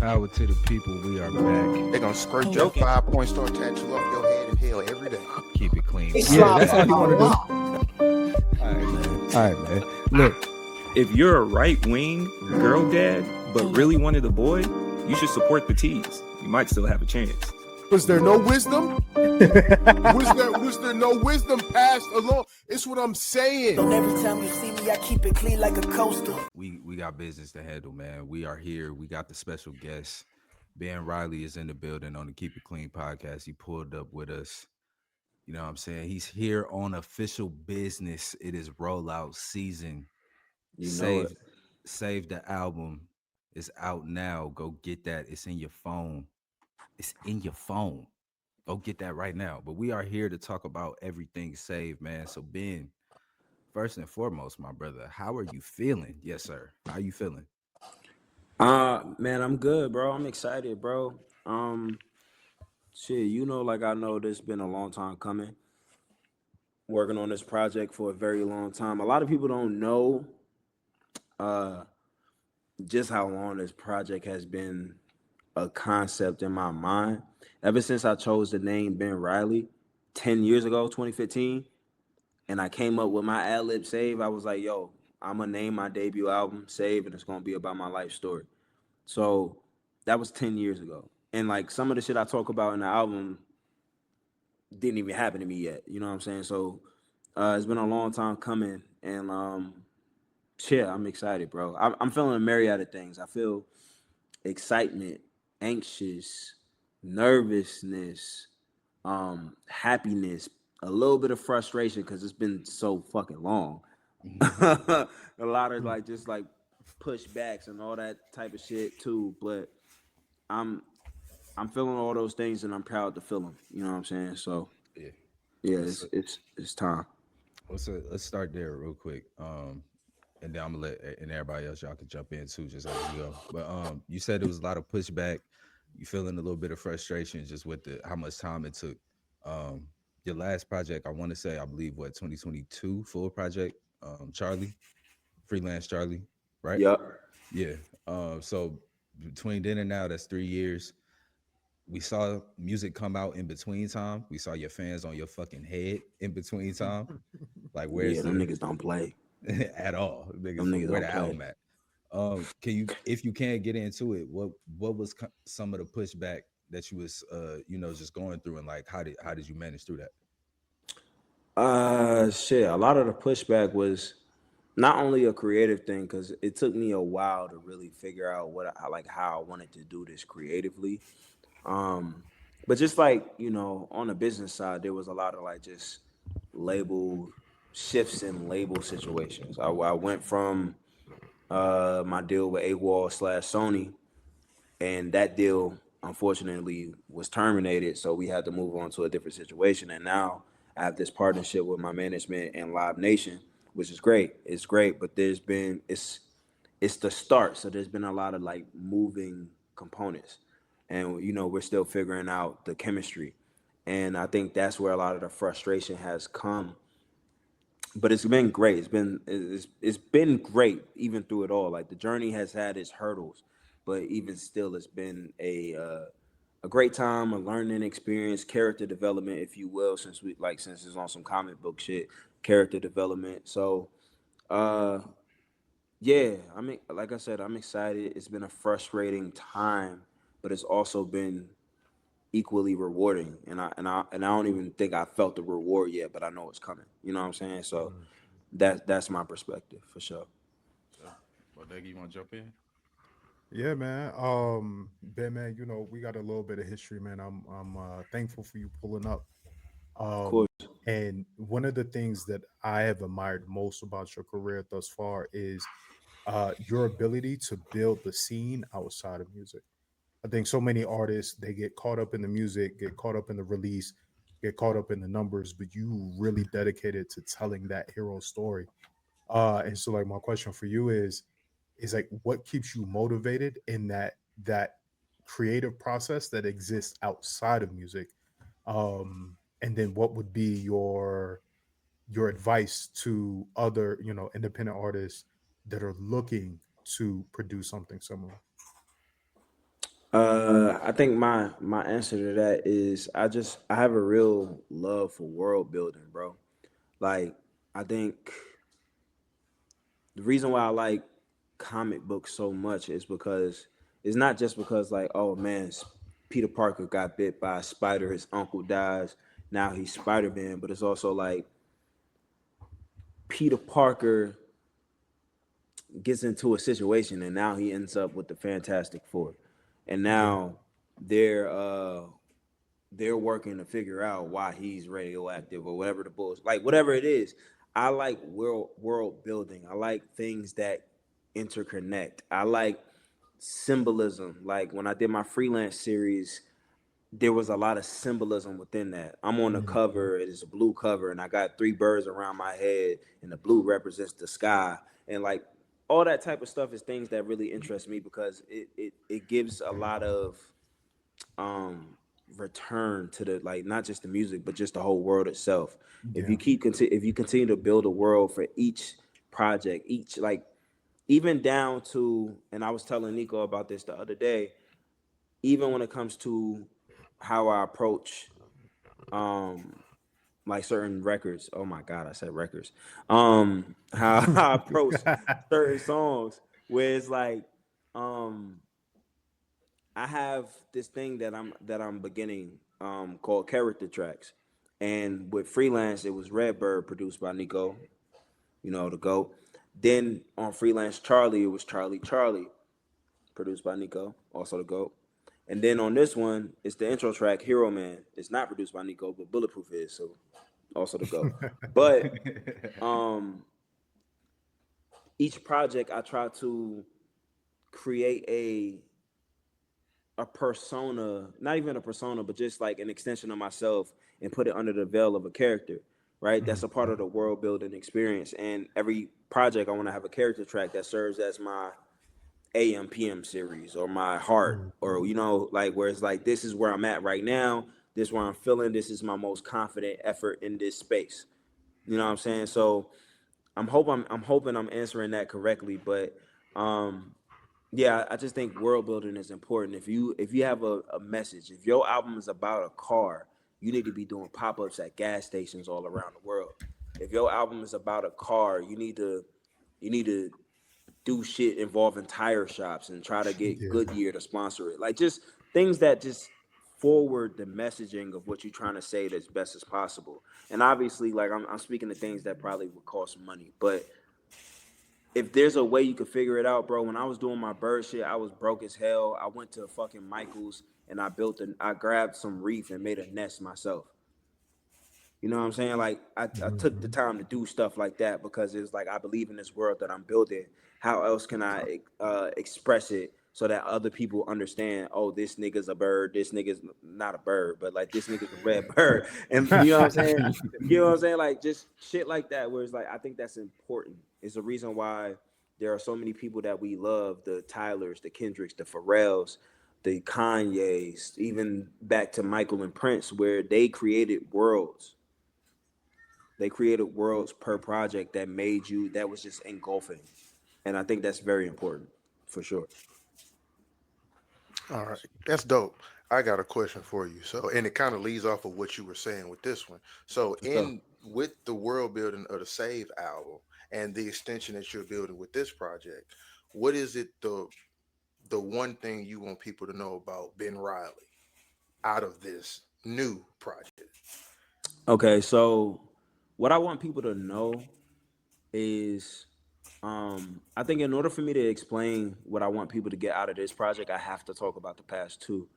Power to the people. We are back. They're gonna skirt your 5-point star tattoo off your head in hell every day. Keep it clean. Yeah, that's all you want to do. All right, man. All right, man. Look, If you're a right-wing girl dad, but really wanted a boy, you should support the T's. You might still have a chance. Was there no wisdom? was there no wisdom passed along? It's what I'm saying. And every time you see me, I keep it clean like a coaster. we got business to handle, man. We are here. We got the special guest. Ben Reilly is in the building on the Keep It Clean podcast. He pulled up with us. You know what I'm saying? He's here on official business. It is rollout season. Save the album. It's out now. Go get that. It's in your phone. It's in your phone. Go get that right now. But we are here to talk about everything saved, man. So Ben, first and foremost, my brother, how are you feeling? Yes, sir. How you feeling? Man, I'm good, bro. I'm excited, bro. Shit, like I know this been a long time coming. Working on this project for a very long time. A lot of people don't know just how long this project has been a concept in my mind. Ever since I chose the name Ben Reilly 10 years ago, 2015, and I came up with my ad-lib Save, I was like, yo, I'm going to name my debut album Save, and it's going to be about my life story. So that was 10 years ago. And like some of the shit I talk about in the album didn't even happen to me yet. You know what I'm saying? So it's been a long time coming. And yeah, I'm excited, bro. I'm feeling a myriad of things. I feel excitement, anxious, nervousness, happiness, a little bit of frustration because it's been so fucking long. A lot of like just like pushbacks and all that type of shit too. But I'm feeling all those things and I'm proud to feel them. You know what I'm saying? So yeah, it's time. Let's start there real quick. And then I'm gonna let and everybody else y'all can jump in too, just as we go. But you said there was a lot of pushback. You feeling a little bit of frustration just with how much time it took. Your last project, I want to say, I believe, 2022 full project, Charlie, Freelance Charlie, right? Yep. Yeah. So between then and now, that's 3 years. We saw music come out in between time. We saw your fans on your fucking head in between time. Like, where's them niggas don't play at all? Niggas where don't the play. album at? Can you, if you can get into it, what was some of the pushback that you was just going through, and like how did you manage through that? Shit, a lot of the pushback was not only a creative thing, because it took me a while to really figure out how I wanted to do this creatively. But just like, on the business side, there was a lot of like just label shifts in label situations. I went from my deal with AWOL/Sony, and that deal unfortunately was terminated, so we had to move on to a different situation. And now I have this partnership with my management and Live Nation, which is great. It's great, but it's the start, so there's been a lot of like moving components, and we're still figuring out the chemistry, and I think that's where a lot of the frustration has come. But it's been great. It's been great even through it all. Like the journey has had its hurdles, but even still, it's been a great time, a learning experience, character development, if you will, since it's on some comic book shit, character development. So, yeah, I mean, like I said, I'm excited. It's been a frustrating time, but it's also been equally rewarding, and I don't even think I felt the reward yet, but I know it's coming. You know what I'm saying? So that's my perspective for sure. Well, Deggy, you want to jump in? Yeah, man. Ben, man, we got a little bit of history, man. I'm thankful for you pulling up. Of course. And one of the things that I have admired most about your career thus far is your ability to build the scene outside of music. I think so many artists, they get caught up in the music, get caught up in the release, get caught up in the numbers, but you really dedicated to telling that hero story. And so like my question for you is like what keeps you motivated in that creative process that exists outside of music? And then what would be your advice to other, independent artists that are looking to produce something similar? I think my answer to that is I have a real love for world building, bro. Like I think the reason why I like comic books so much is because it's not just because like, oh man, Peter Parker got bit by a spider, his uncle dies, now he's Spider-Man, but it's also like Peter Parker gets into a situation and now he ends up with the Fantastic Four. And Yeah. now they're they're working to figure out why he's radioactive or whatever the bullshit, like whatever it is. I like world building. I like things that interconnect. I like symbolism. Like when I did my freelance series, there was a lot of symbolism within that. I'm on the Mhm. cover, it is a blue cover, and I got three birds around my head, and the blue represents the sky. And like all that type of stuff is things that really interest me because it gives a lot of um return to the, like, not just the music but just the whole world itself. Yeah. If you continue to build a world for each project, each, like, even down to, and I was telling Nico about this the other day, even when it comes to how I approach um like certain records. Oh my god, I said records. How I approach certain songs where it's like um I have this thing that I'm beginning called character tracks. And with freelance, it was Redbird produced by Nico, you know, the GOAT. Then on freelance Charlie, it was Charlie produced by Nico, also the GOAT. And then on this one, it's the intro track, Hero Man. It's not produced by Nico, but Bulletproof is, so also the GOAT. But um each project I try to create a persona, not even a persona, but just like an extension of myself and put it under the veil of a character, right? That's Mhm. a part of the world building experience. And every project, I want to have a character track that serves as my AM PM series or my heart, Mhm. or, you know, like where it's like, this is where I'm at right now. This is where I'm feeling. This is my most confident effort in this space. You know what I'm saying? So I'm hoping I'm answering that correctly, but um yeah, I just think world building is important. If you have a message, if your album is about a car, you need to be doing pop-ups at gas stations all around the world. If your album is about a car, you need to do shit involving tire shops and try to get Yeah. Goodyear to sponsor it. Like just things that just forward the messaging of what you're trying to say as best as possible. And obviously, like I'm speaking to things that probably would cost money, but if there's a way you could figure it out, bro. When I was doing my bird shit, I was broke as hell. I went to fucking Michael's and I grabbed some reef and made a nest myself. You know what I'm saying? Like I took the Mhm. time to do stuff like that because it's like I believe in this world that I'm building. How else can I express it so that other people understand? Oh, this nigga's a bird. This nigga's not a bird, but like this nigga's a red bird. And you know what I'm saying? You know what I'm saying? Like just shit like that. Where it's like I think that's important. It's the reason why there are so many people that we love: the Tylers, the Kendricks, the Pharrells, the Kanyes, even back to Michael and Prince, where they created worlds. They created worlds per project that made you, that was just engulfing. And I think that's very important for sure. All right, that's dope. I got a question for you. So, and it kind of leads off of what you were saying with this one. So, For sure. in with the world building of the Save album and the extension that you're building with this project, what is it the one thing you want people to know about Ben Riley out of this new project? Okay, so what I want people to know is I think in order for me to explain what I want people to get out of this project, I have to talk about the past two,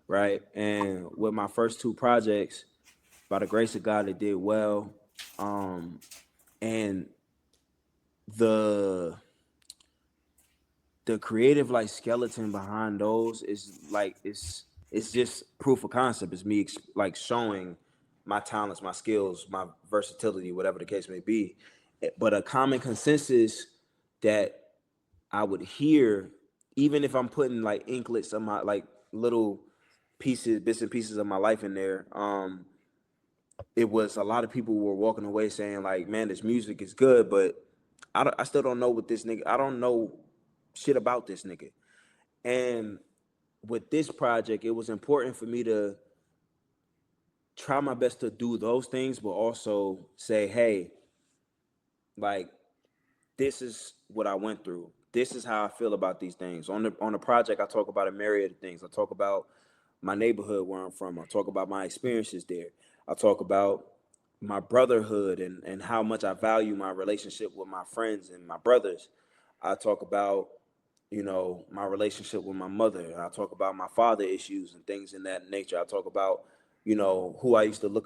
right? And with my first two projects, by the grace of God, it did well. Um, and the the creative like skeleton behind those is like it's just proof of concept. It's me like showing my talents, my skills, my versatility, whatever the case may be. But a common consensus that I would hear, even if I'm putting like inklets of my like little pieces, bits and pieces of my life in there, it was a lot of people were walking away saying like, "Man, this music is good, but I still don't know what this nigga. I don't know shit about this nigga." And with this project, it was important for me to try my best to do those things, but also say, hey, like, this is what I went through. This is how I feel about these things. On the project, I talk about a myriad of things. I talk about my neighborhood where I'm from. I talk about my experiences there. I talk about my brotherhood and how much I value my relationship with my friends and my brothers. I talk about, my relationship with my mother. I talk about my father issues and things in that nature. I talk about, who I used to look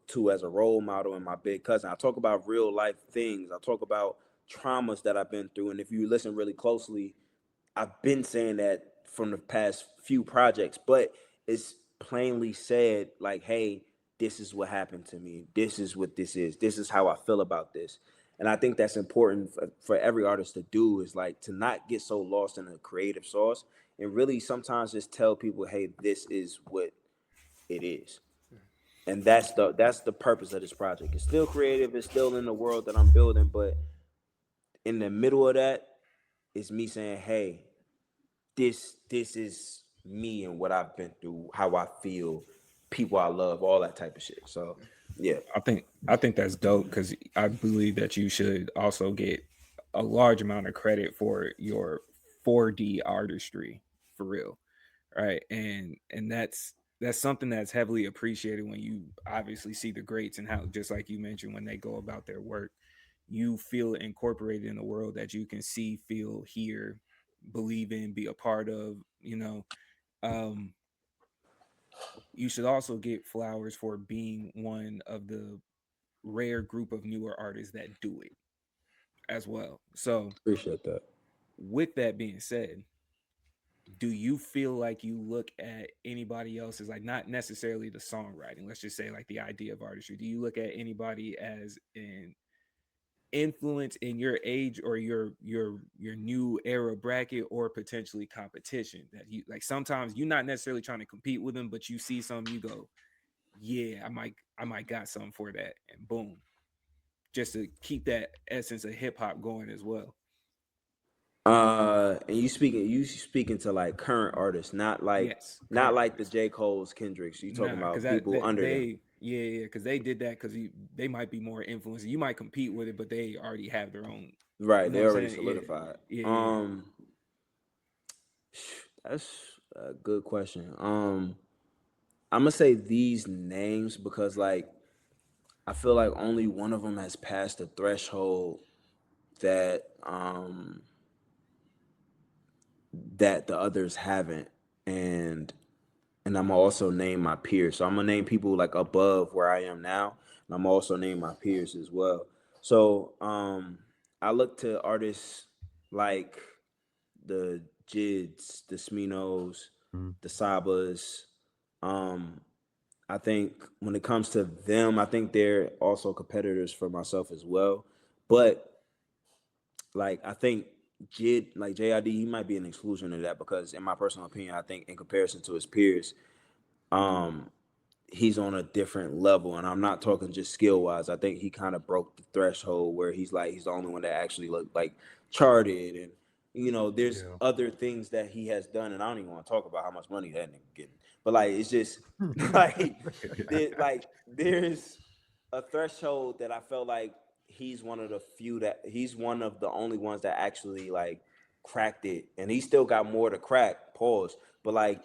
to as a role model and my big cousin. I talk about real life things. I talk about traumas that I've been through. And if you listen really closely, I've been saying that from the past few projects, but it's plainly said like, hey, this is what happened to me. This is what this is. This is how I feel about this. And I think that's important for every artist to do, is like to not get so lost in a creative sauce and really sometimes just tell people, hey, this is what it is. And that's the purpose of this project. It's still creative, it's still in the world that I'm building, but in the middle of that is me saying, hey, this is me and what I've been through, how I feel, people I love, all that type of shit. So yeah. I think that's dope because I believe that you should also get a large amount of credit for your 4D artistry for real, right? And that's something that's heavily appreciated when you obviously see the greats and how, just like you mentioned, when they go about their work, you feel incorporated in the world that you can see, feel, hear, believe in, be a part of. Um, you should also get flowers for being one of the rare group of newer artists that do it as well. So, Appreciate that. with that being said, do you feel like you look at anybody else as, like, not necessarily the songwriting, let's just say like the idea of artistry? Do you look at anybody as an influence in your age or your new era bracket, or potentially competition that you like? Sometimes you're not necessarily trying to compete with them, but you see some, you go, yeah, I might got something for that, and boom, just to keep that essence of hip hop going as well. And you speaking to like current artists, not like Yes, not current like the artists. J. Cole's, Kendricks. You talking Nah, because about that, people that under them. they yeah, because they did that because they might be more influenced. You might compete with it, but they already have their own. Right, You know they what I'm already saying? Yeah, solidified. yeah, yeah. That's a good question. I'm gonna say these names because like I feel like only one of them has passed the threshold that that the others haven't, and I'm gonna also name my peers. So I'm gonna name people like above where I am now, and I'm also name my peers as well. So I look to artists like the Jids, the Sminos, Mhm. the Sabas. Um, I think when it comes to them, I think they're also competitors for myself as well. But like I think Jid, like JID, he might be an exclusion to that because in my personal opinion, I think in comparison to his peers, um, he's on a different level. And I'm not talking just skill wise. I think he kind of broke the threshold where he's like he's the only one that actually looked like charted, and there's Yeah. other things that he has done, and I don't even want to talk about how much money that nigga getting. But like it's just like there's a threshold that I felt like he's one of the only ones that actually like cracked it, and he still got more to crack. Pause. But like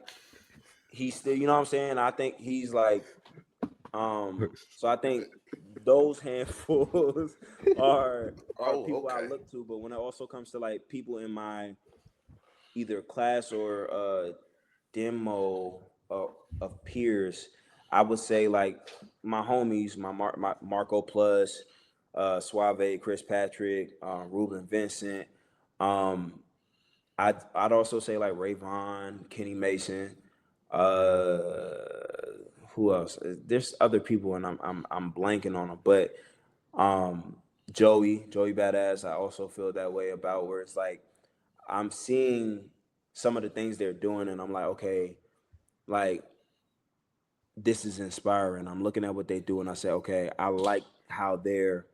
he's still, you know what I'm saying? I think he's like, so I think those handfuls are Oh, people I okay. look to. But when it also comes to like people in my either class or demo of peers, I would say like my homies, my Marco Plus, Suave, Chris Patrick, Ruben Vincent. Um, I'd also say like Rayvon, Kenny Mason. Uh, who else? There's other people, and I'm blanking on them. But um, Joey Badass. I also feel that way about where it's like I'm seeing some of the things they're doing, and I'm like, okay, like this is inspiring. I'm looking at what they do, and I say, okay, I like how they're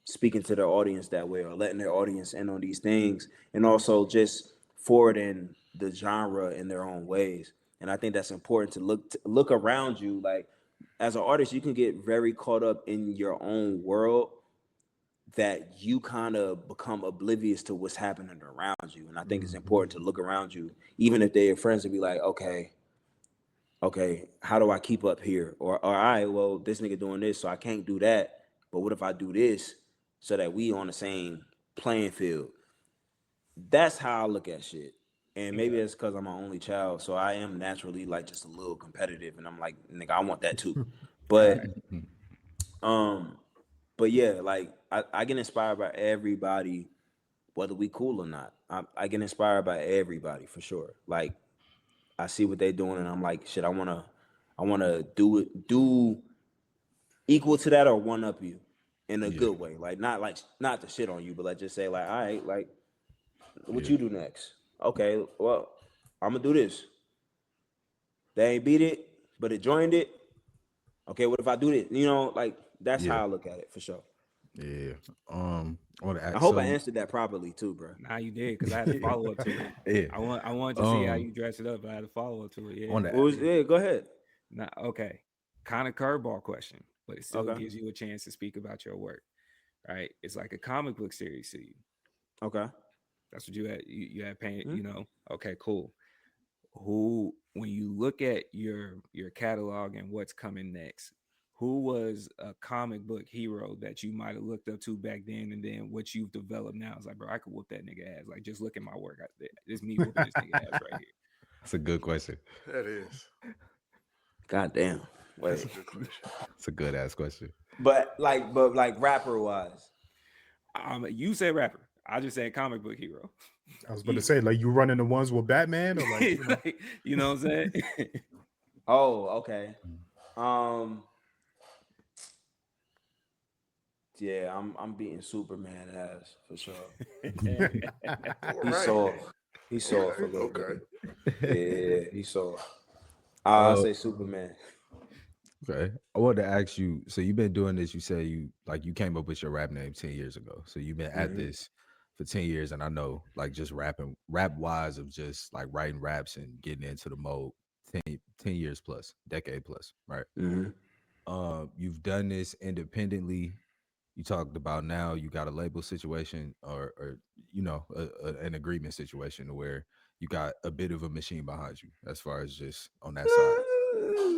speaking to their audience that way or letting their audience in on these things, and also just forwarding the genre in their own ways. And I think that's important to look around you. Like as an artist, you can get very caught up in your own world that you kind of become oblivious to what's happening around you. And I think it's Mhm. important to look around you, even if they're your friends, and be like, okay, how do I keep up here? Or all right, well, this nigga doing this, so I can't do that. But what if I do this so that we on the same playing field? That's how I look at shit. And maybe it's because I'm an only child, so I am naturally like just a little competitive, and I'm like, nigga, I want that too. Right. But um, but yeah, like I get inspired by everybody, whether we cool or not. I get inspired by everybody for sure. Like I see what they doing, and I'm like, shit, I wanna do equal to that or one up you in a Yeah. good way. Like not to shit on you, but like just say like, all right, like what Yeah. you do next? Okay, well, I'm gonna do this. They ain't beat it, but it joined it. Okay, what if I do this? You know, like that's Yeah. how I look at it for sure. Yeah. I want to I ask. hope So I answered that properly too, bro. Now you did because I had to follow up to it. yeah. I wanted to see how Um, you dress it up, but I had to follow up to it. I Yeah, want What to. was yeah. yeah? Go ahead. Now, okay, kind of curveball question, but it still Okay. gives you a chance to speak about your work. Right? It's like a comic book series to you. Okay. That's what you had. You had paint. Hmm? Okay, cool. Who, when you look at your catalog and what's coming next, who was a comic book hero that you might have looked up to back then, and then what you've developed now is like, bro, I could whoop that nigga ass. Like, just look at my work. It's me whooping this nigga ass right here. That's a good question. That is. God damn. That's Wait. a good question. It's a good ass question. But like rapper wise. You said rapper. I just said comic book hero. I was about to You, say, like, you running the ones with Batman, or like, like, you know what I'm saying? Oh, okay. Um, yeah, I'm beating Superman ass for sure. All He's right. soft. He's soft a Okay. little bit. Okay. Yeah, he's soft. I uh, say Superman. okay. I wanted to ask you. So you've been doing this. You say you came up with your rap name 10 years ago. So you've been at Hmm. this for 10 years, and I know like just rap wise of just like writing raps and getting into the mode 10 years plus, decade plus, right? Hmm. You've done this independently. You talked about now you got a label situation or an agreement situation where you got a bit of a machine behind you as far as just on that side.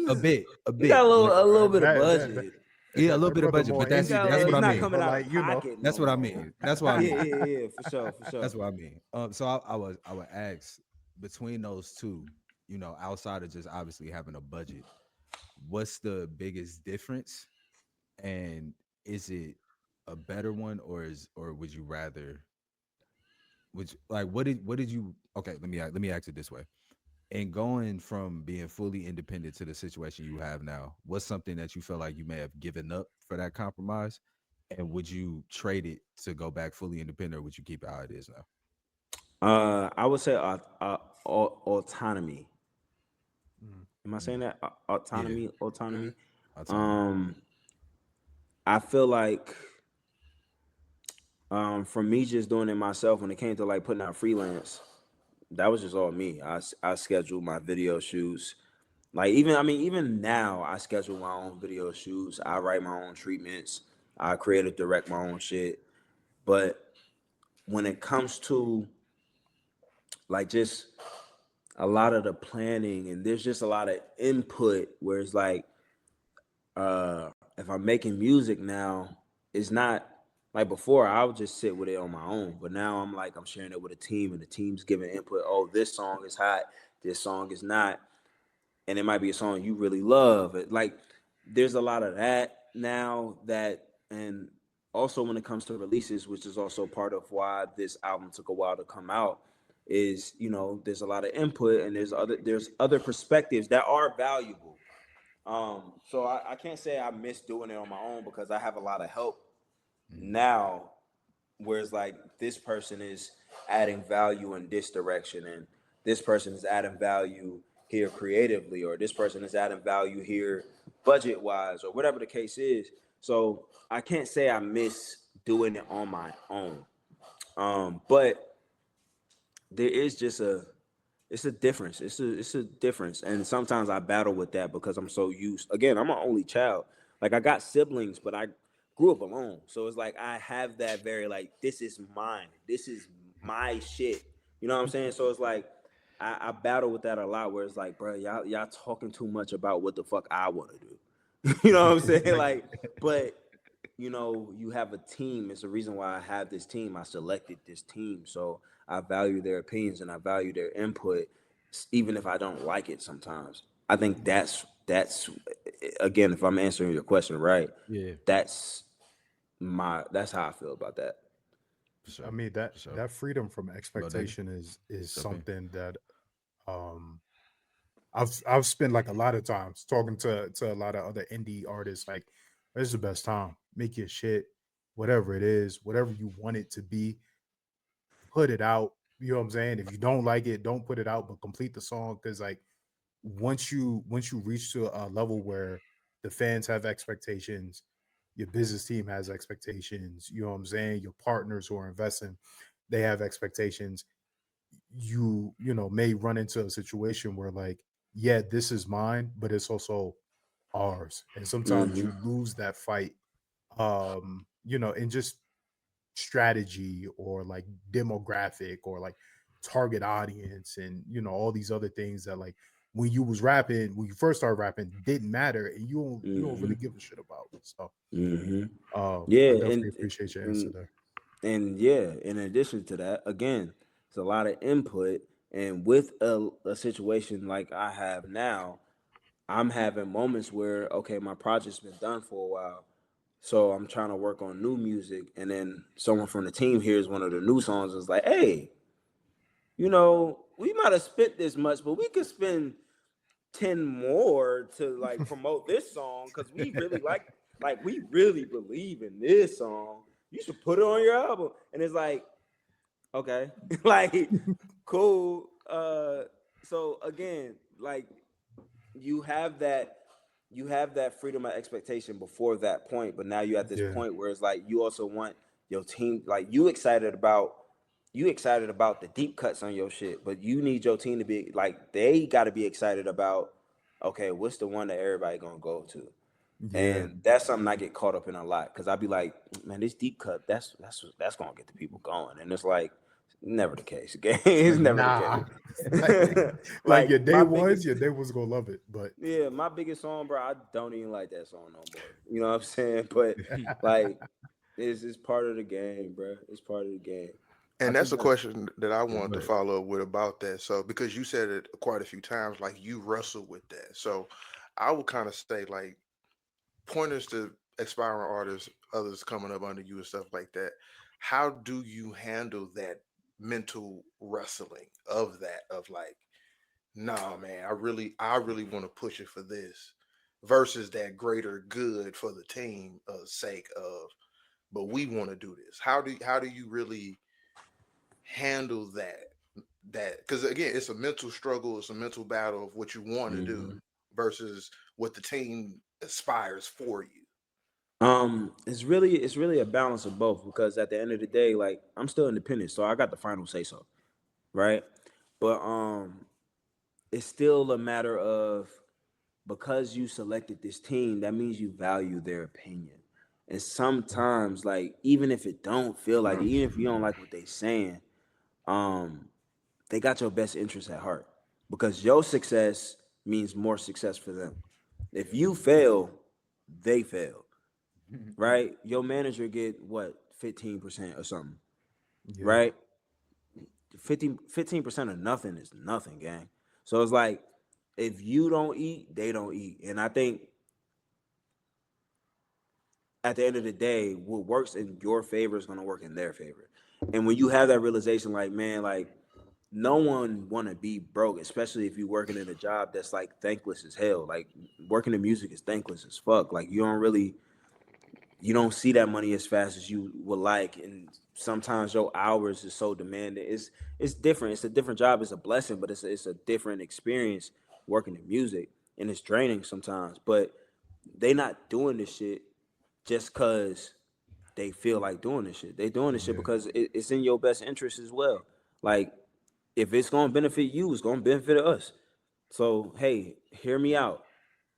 A You got bit. a little bit of that that that budget. Yeah, a little that bit of brother budget, more but You indie got a that's little. what He's I indie not then, mean. coming but out like of you know, pocket no That's what I more. mean. That's what I Yeah, mean. yeah, yeah, for sure, for sure. That's what I mean. So I would ask between those two, outside of just obviously having a budget, what's the biggest difference, and is it a better one, or would you rather? Which like what did you? Okay, let me ask it this way. And going from being fully independent to the situation you have now, what's something that you feel like you may have given up for that compromise? And would you trade it to go back fully independent, or would you keep it how it is now? I would say autonomy. mm, Am I saying Mm, that? yeah, Autonomy, Mhm. autonomy. autonomy. Um, I feel like from me just doing it myself when it came to like putting out freelance, that was just all me. I scheduled my video shoots. Like even now I schedule my own video shoots. I write my own treatments. I creative direct my own shit. But when it comes to like just a lot of the planning and there's just a lot of input where it's like if I'm making music now, it's not like before I would just sit with it on my own. But now I'm sharing it with a team and the team's giving input. Oh, this song is hot, this song is not. And it might be a song you really love. Like there's a lot of that now that and also when it comes to releases, which is also part of why this album took a while to come out, is there's a lot of input and there's other perspectives that are valuable. So I can't say I miss doing it on my own because I have a lot of help Mm, now. Whereas like this person is adding value in this direction, and this person is adding value here creatively, or this person is adding value here budget wise, or whatever the case is. So I can't say I miss doing it on my own. But there is just it's a difference. It's a difference, and sometimes I battle with that because I'm so used. Again, I'm an only child. Like I got siblings, but I grew up alone, so it's like I have that very like this is mine. This is my shit. You know what I'm saying? So it's like I battle with that a lot. Where it's like, bro, y'all talking too much about what the fuck I want to do. You know what I'm saying? Like, but you have a team. It's the reason why I have this team. I selected this team. So I value their opinions and I value their input, even if I don't like it sometimes. I think that's again, if I'm answering your question right, Yeah, that's that's how I feel about that. for I sure, mean for sure. that freedom from Go, David. expectation is Jump in. something that um I've spent like a lot of times talking to a lot of other indie artists. Like, this is the best time. Make your shit, whatever it is, whatever you want it to be, put it out. You know what I'm saying? If you don't like it, don't put it out, but complete the song. Because like once you reach to a level where the fans have expectations, your business team has expectations. You know what I'm saying? Your partners who are investing, they have expectations. You may run into a situation where like, yeah, this is mine, but it's also ours, and sometimes Hmm. you lose that fight, in just strategy or like demographic or like target audience, and all these other things that like when you first started rapping didn't matter, and you don't really Hmm. give a shit about. So Hmm. I Yeah, definitely appreciate your answer and there. and yeah, in addition to that, again, it's a lot of input. And with a situation like I have now, I'm having moments where okay, my project's been done for a while, so I'm trying to work on new music, and then someone from the team hears one of the new songs and is like, "Hey, we might have spent this much, but we could spend 10 more to like promote this song because we really like we really believe in this song. You should put it on your album." And it's like, okay, like cool. So again, like you have that freedom of expectation before that point, but now you're at this Yeah, point where it's like you also want your team, like you excited about the deep cuts on your shit, but you need your team to be like they got to be excited about, okay, what's the one that everybody gonna go to? yeah. And that's something I get caught up in a lot because I'd be like, man, this deep cut, that's gonna get the people going, and it's like never the case. Okay, it's Like, never the nah. like, case. like your Like day my ones, biggest your day was gonna love it, but yeah, my biggest song, bro. I don't even like that song no more. You know what I'm saying? But like, it's part of the game, bro. It's part of the game. I And that's think a that question that I Yeah, wanted go to ahead. follow up with about that. So, because you said it quite a few times, like you wrestle with that. So, I would kind of say, like, pointers to aspiring artists, others coming up under you and stuff like that. How do you handle that mental wrestling of that, of like, nah, man, I really want to push it for this versus that greater good for the team sake of, but we want to do this. How do you really handle that because again it's a mental struggle, it's a mental battle of what you want to do Hmm. versus what the team aspires for you. It's really a balance of both because at the end of the day, like I'm still independent, so I got the final say so, right? But it's still a matter of because you selected this team, that means you value their opinion. And sometimes, like even if it don't feel like, even if you don't like what they saying, um, they got your best interest at heart because your success means more success for them. If you fail, they fail, right? Your manager get what 15% or something, yeah, right? 15% of nothing is nothing, gang. So it's like if you don't eat, they don't eat, and I think at the end of the day, what works in your favor is going to work in their favor. And when you have that realization, like, man, like, no one want to be broke, especially if you're working in a job that's like thankless as hell. Like, working in music is thankless as fuck. Like, you don't see that money as fast as you would like. And sometimes your hours is so demanding. It's different. It's a different job. It's a blessing, but it's a different experience working in music. And it's draining sometimes. But they not doing this shit just cause they feel like doing this shit. They doing this shit yeah, because it's in your best interest as well. Like if it's gonna benefit you, it's gonna benefit us. So hey, hear me out.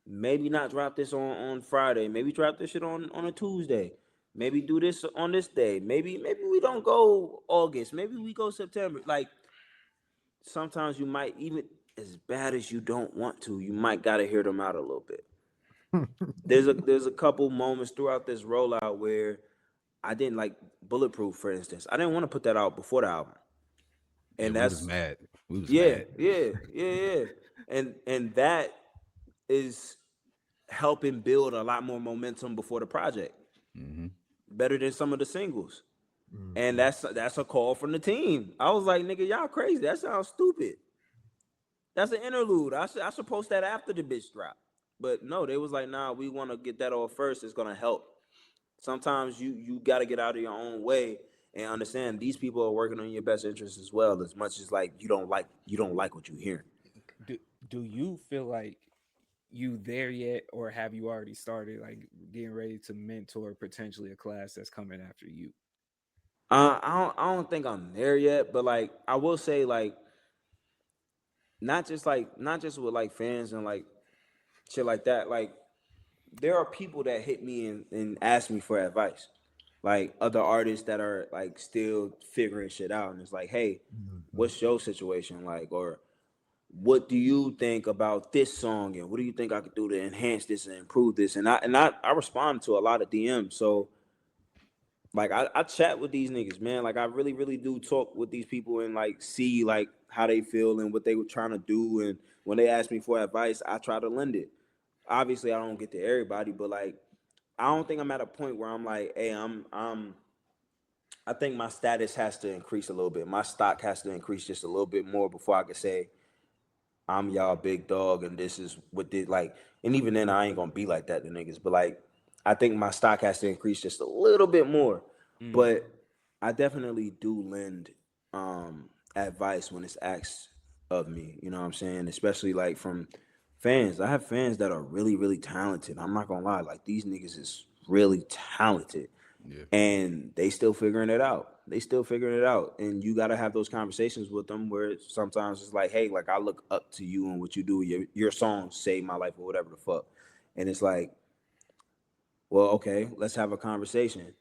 Maybe not drop this on Friday. Maybe drop this shit on a Tuesday. Maybe do this on this day. Maybe we don't go August. Maybe we go September. Like sometimes you might even as bad as you don't want to, you might gotta hear them out a little bit. There's a couple moments throughout this rollout where I didn't like Bulletproof, for instance. I didn't want to put that out before the album, Yeah, and we was that's mad. We was yeah, mad. yeah. And that is helping build a lot more momentum before the project, Hmm. better than some of the singles. And Mhm. that's a call from the team. I was like, nigga, y'all crazy. That sounds stupid. That's an interlude. I should post that after the bitch drop. But no, they was like, nah, we want to get that off first. It's gonna help. Sometimes you got to get out of your own way and understand these people are working on your best interest as well. As much as like you don't like what you hear. do do you feel like you there yet, or have you already started like getting ready to mentor potentially a class that's coming after you? I don't think I'm there yet, but like I will say like not just with like fans and like shit like that. Like there are people that hit me and ask me for advice. Like other artists that are like still figuring shit out, and it's like, hey, Mhm. what's your situation like, or what do you think about this song, and what do you think I could do to enhance this and improve this? And I respond to a lot of DMs, so like I chat with these niggas, man. Like I really do talk with these people and like see like how they feel and what they were trying to do. And when they ask me for advice, I try to lend it. Obviously, I don't get to everybody, but like I don't think I'm at a point where I'm like, hey, I think my status has to increase a little bit. My stock has to increase just a little bit more before I could say I'm y'all big dog and this is what did like. And even then, I ain't gonna be like that to niggas. But like, I think my stock has to increase just a little bit more. Mm. But I definitely do lend advice when it's asked of me. You know what I'm saying? Especially like from fans. I have fans that are really talented. I'm not gonna lie. Like these niggas is really talented Yeah. and they still figuring it out. They still figuring it out, and you got to have those conversations with them. Where sometimes it's like, hey, like I look up to you and what you do. Your songs saved my life or whatever the fuck, and it's like, well, okay, let's have a conversation.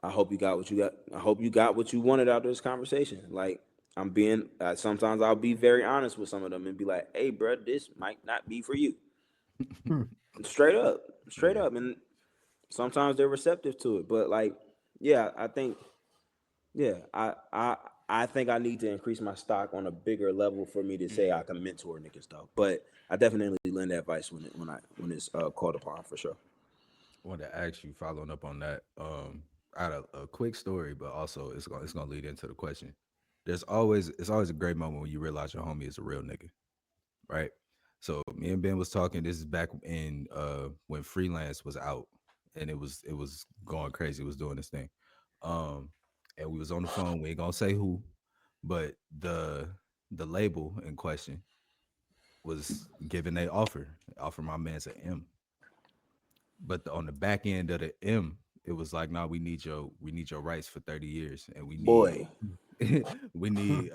I hope you got what you got. I hope you got what you wanted out of this conversation. Like I'm being, sometimes I'll be very honest with some of them and be like, hey, bro, this might not be for you. Straight up, straight Yeah. up, and sometimes they're receptive to it. But like, yeah, I think yeah, I think I need to increase my stock on a bigger level for me to say I can mentor niggas though. But I definitely lend advice when it's called upon for sure. I wanted to ask you, following up on that. I had a quick story, but also it's gonna lead into the question. It's always a great moment when you realize your homie is a real nigga, right? So me and Ben was talking. This is back in when freelance was out, and it was going crazy. It was doing this thing, um, and we was on the phone. We ain't gonna say who, but the label in question was giving a offer my man's an M, but on the back end of the M, it was like, nah, we need your rights for 30 years, and we need Boy, we need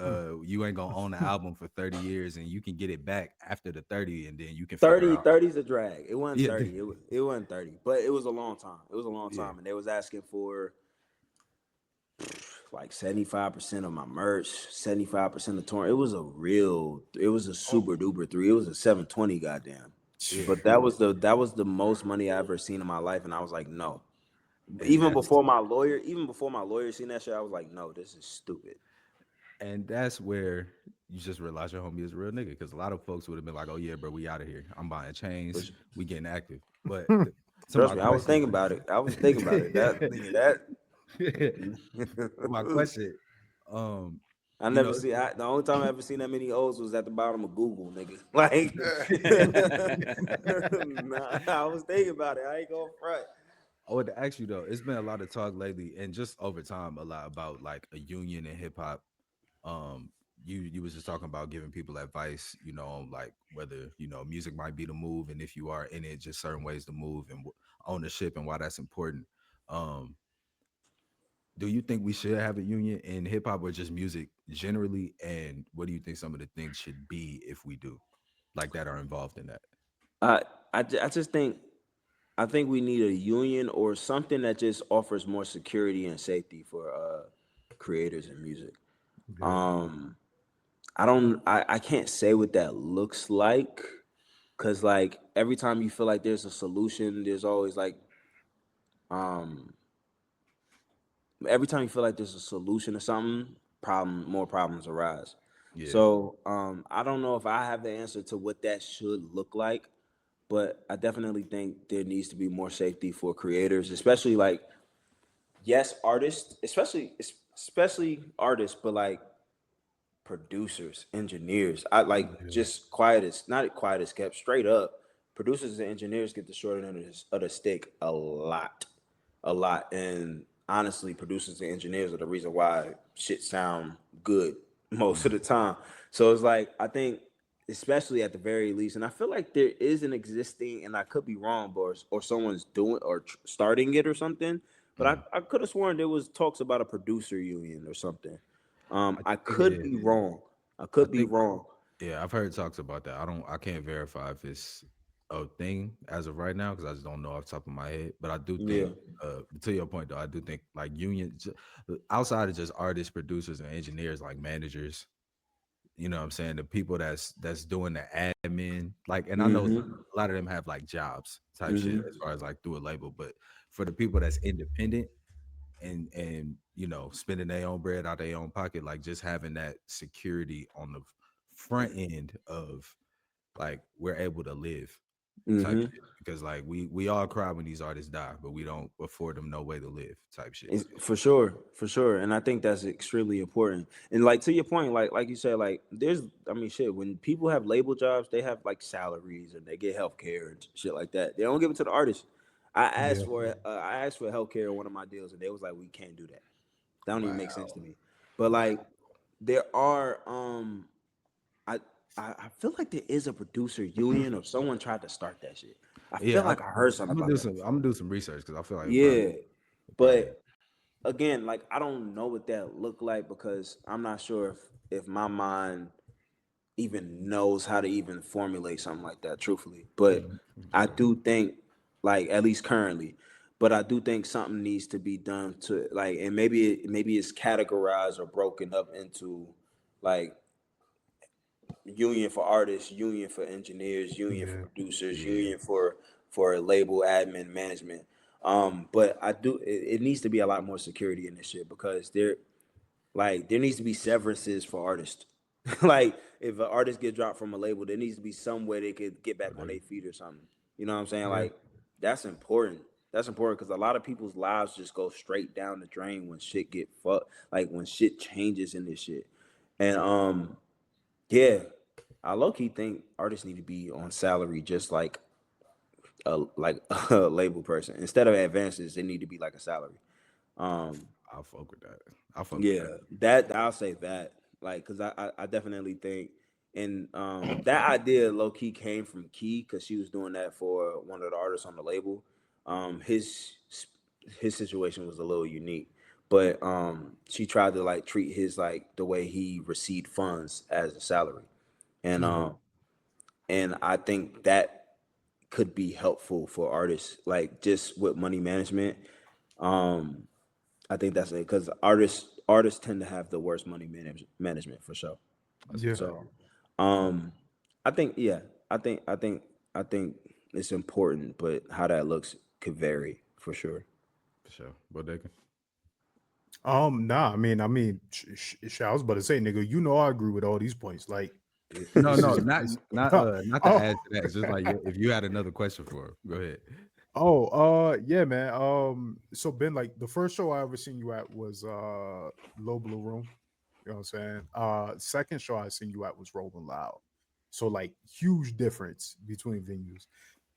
you ain't gonna own the album for 30 years, and you can get it back after the 30, and then you can figure 30, out. 30's a drag. It wasn't Yeah. 30. It wasn't 30, but it was a long time. It was a long Yeah. time, and they was asking for like 75% of my merch, 75% of torn. It was a Oh, super duper three. It was a 720, goddamn. Yeah. But that was the most money I ever seen in my life, and I was like, no. and that's Even before my lawyer seen that shit, I was like, no, this is stupid. and that's where you just realize your homie is a real nigga, because a lot of folks would have been like, oh yeah, bro, we out of here, I'm buying chains, Which, we getting active. But to trust my me, I was question. thinking about it. I was thinking about it. That nigga, To my that question, um I you never know see. The only time I ever seen that many O's was at the bottom of Google, nigga. Like, nah, I was thinking about it. I ain't going front. I wanted to ask you though, it's been a lot of talk lately, and just over time, a lot about like a union in hip hop. Um, you was just talking about giving people advice, on like whether music might be the move, and if you are in it, just certain ways to move and ownership and why that's important. Um, do you think we should have a union in hip hop or just music generally? And what do you think some of the things should be if we do, like that are involved in that? I I just think I think we need a union or something that just offers more security and safety for creators in music. Yeah. Um, I can't say what that looks like because like every time you feel like there's a solution, there's always like um every time you feel like there's a solution to something, more problems arise. Yeah. So I don't know if I have the answer to what that should look like, but I definitely think there needs to be more safety for creators, especially like yes, artists, especially artists, but like producers, engineers. I like Yeah. just quiet as not quiet as kept, straight up. Producers and engineers get the short end of the stick a lot. And honestly, producers and engineers are the reason why shit sound good most of Mhm. the time. So it's like I think, especially at the very least, and I feel like there is an existing, and I could be wrong, but or someone's doing or starting it or something. But Mhm. I could have sworn there was talks about a producer union or something. I, I could yeah. be wrong. I I could be think wrong. yeah, I've heard talks about that. I can't verify if it's a thing as of right now because I just don't know off the top of my head. But I do Yeah. think, to your point though, I do think like unions outside of just artists, producers, and engineers, like managers. You know what I'm saying? The people that's doing the admin, like, and I know Mm-hmm. a lot of them have like jobs type shit as Mm-hmm. far as like through a label, but for the people that's independent and spending their own bread out their own pocket, like just having that security on the front end of like we're able to live type Mm-hmm. shit. Because like we all cry when these artists die, but we don't afford them no way to live type shit. For sure, for sure, and I think that's extremely important. And like to your point, like you said, like there's, I mean, shit. When people have label jobs, they have like salaries and they get health care and shit like that. They don't give it to the artists. Yeah. I asked for health care in one of my deals, and they was like, we can't do that. That don't even make sense Wow. to me. But Wow. like, there are I I feel like there is a producer union or someone tried to start that shit. I feel Yeah, like I heard something I'm gonna about do that some. I'm before. gonna do some research because I feel like Yeah, it probably is. but again, like I don't know what that looked like because I'm not sure if my mind even knows how to even formulate something like that, truthfully. But Mhm, for I sure. do think, like at least currently, but I do think something needs to be done to like, and maybe it's categorized or broken up into like union for artists, union for engineers, union for Yeah. producers, Yeah, union for label admin management. But it needs to be a lot more security in this shit because there needs to be severances for artists. Like if an artist get dropped from a label, there needs to be some way they could get back but on they, their feet or something. You know what I'm saying? Yeah. Like that's important. That's important because a lot of people's lives just go straight down the drain when shit get fucked. Like when shit changes in this shit. And yeah, I low key think artists need to be on salary just like a label person. Instead of advances, they need to be like a salary. Um, I'll fuck with that. I'll fuck with yeah, that. that I'll say that. Like, cause I definitely think, and that idea low key came from Key, cause she was doing that for one of the artists on the label. His situation was a little unique, but she tried to like treat his like the way he received funds as a salary, and Mhm. I think that could be helpful for artists, like just with money management. Um, I think that's it because artists tend to have the worst money management for sure. That's a Yeah. fact. So, um, I think yeah, I think it's important, but how that looks could vary for sure. For sure. Bodega. Nah. I was about to say, nigga. You know, I agree with all these points. Like, No, this no, is not this. not not to Oh. add to that. It's just like if you had another question for her, go ahead. Oh, yeah, man. So Ben, like the first show I ever seen you at was Low Blue Room. You know what I'm saying? Second show I seen you at was Rolling Loud. So like huge difference between venues.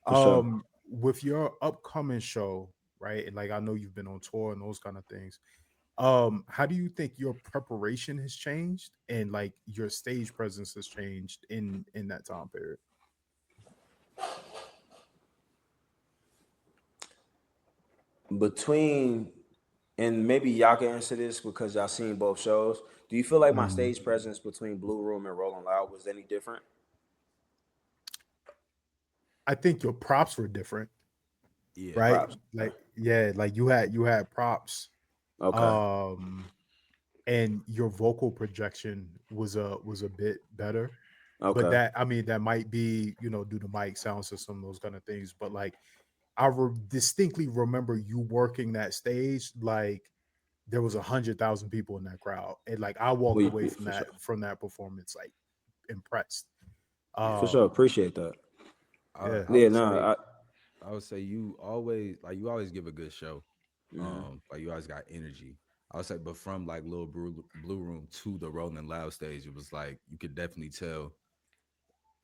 For sure. With your upcoming show, right? And like I know you've been on tour and those kind of things. How do you think your preparation has changed and like your stage presence has changed in that time period? Between and maybe y'all can answer this because y'all seen both shows. Do you feel like my Mhm. stage presence between Blue Room and Rolling Loud was any different? I think your props were different, Yeah. right? Props. Like yeah, like you had props, Okay. um, and your vocal projection was a bit better. But Okay. that I mean that might be due to mic sound system, those kind of things. But like distinctly remember you working that stage like there was 100,000 people in that crowd, and like I walked Well, away for sure. from that performance like impressed. Yeah. For sure. Um, Appreciate that. yeah, I Yeah. would No. say you always you always give a good show. Mhm. Like you always got energy. I would say, but from like Little Blue Room to the Rolling Loud stage, it was like you could definitely tell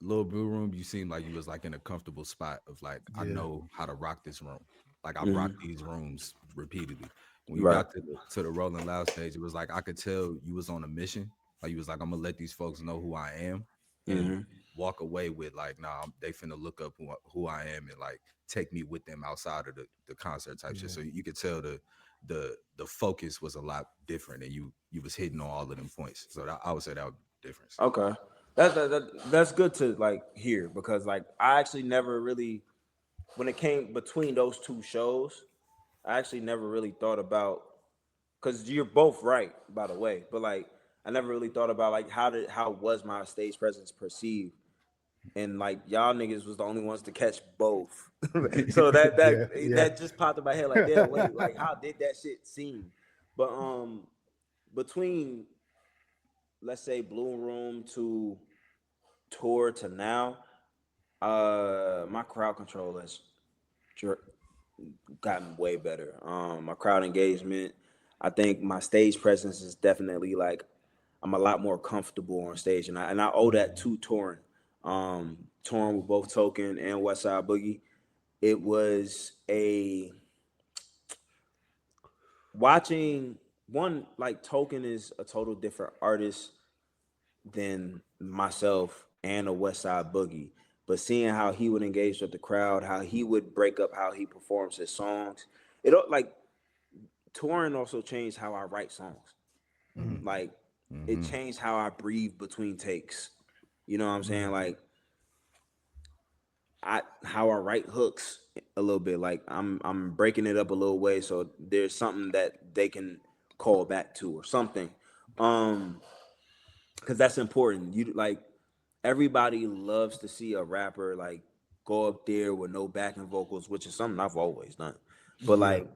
Little Blue Room, you seem like you was like in a comfortable spot of like, I yeah, know how to rock this room. Like I've rocked Mhm. these rooms repeatedly. When you Right. got to the Rolling Loud stage, it was like I could tell you was on a mission. Like you was like, I'm gonna let these folks know who I am and Mhm. walk away with like, nah, they finna look up who I am and like take me with them outside of the concert type shit. yeah. So you could tell the focus was a lot different and you was hitting on all of them points. So I would say that was the difference. Okay. That's good to like hear because like I actually never really when it came between those two shows, I actually never really thought about because you're both right by the way, but like I never really thought about like how was my stage presence perceived, and like y'all niggas was the only ones to catch both. So that Yeah, that yeah. that just popped in my head like damn wait like how did that shit seem? But between let's say Blue Room to tour to now, my crowd control has dr- gotten way better. My crowd engagement, I think my stage presence is definitely like I'm a lot more comfortable on stage, and I owe that Mhm. to touring. Touring with both Token and Westside Boogie, it was a watching one like Token is a total different artist than myself and a West Side Boogie. But seeing how he would engage with the crowd, how he would break up how he performs his songs, like touring also changed how I write songs. Mhm. Like it Mm-hmm. changed how I breathe between takes. You know what I'm saying? Mhm. Like how I write hooks a little bit. Like I'm breaking it up a little way so there's something that they can call back to or something. Um because that's important. You like everybody loves to see a rapper like go up there with no backing vocals, which is something I've always done. But Yeah. like,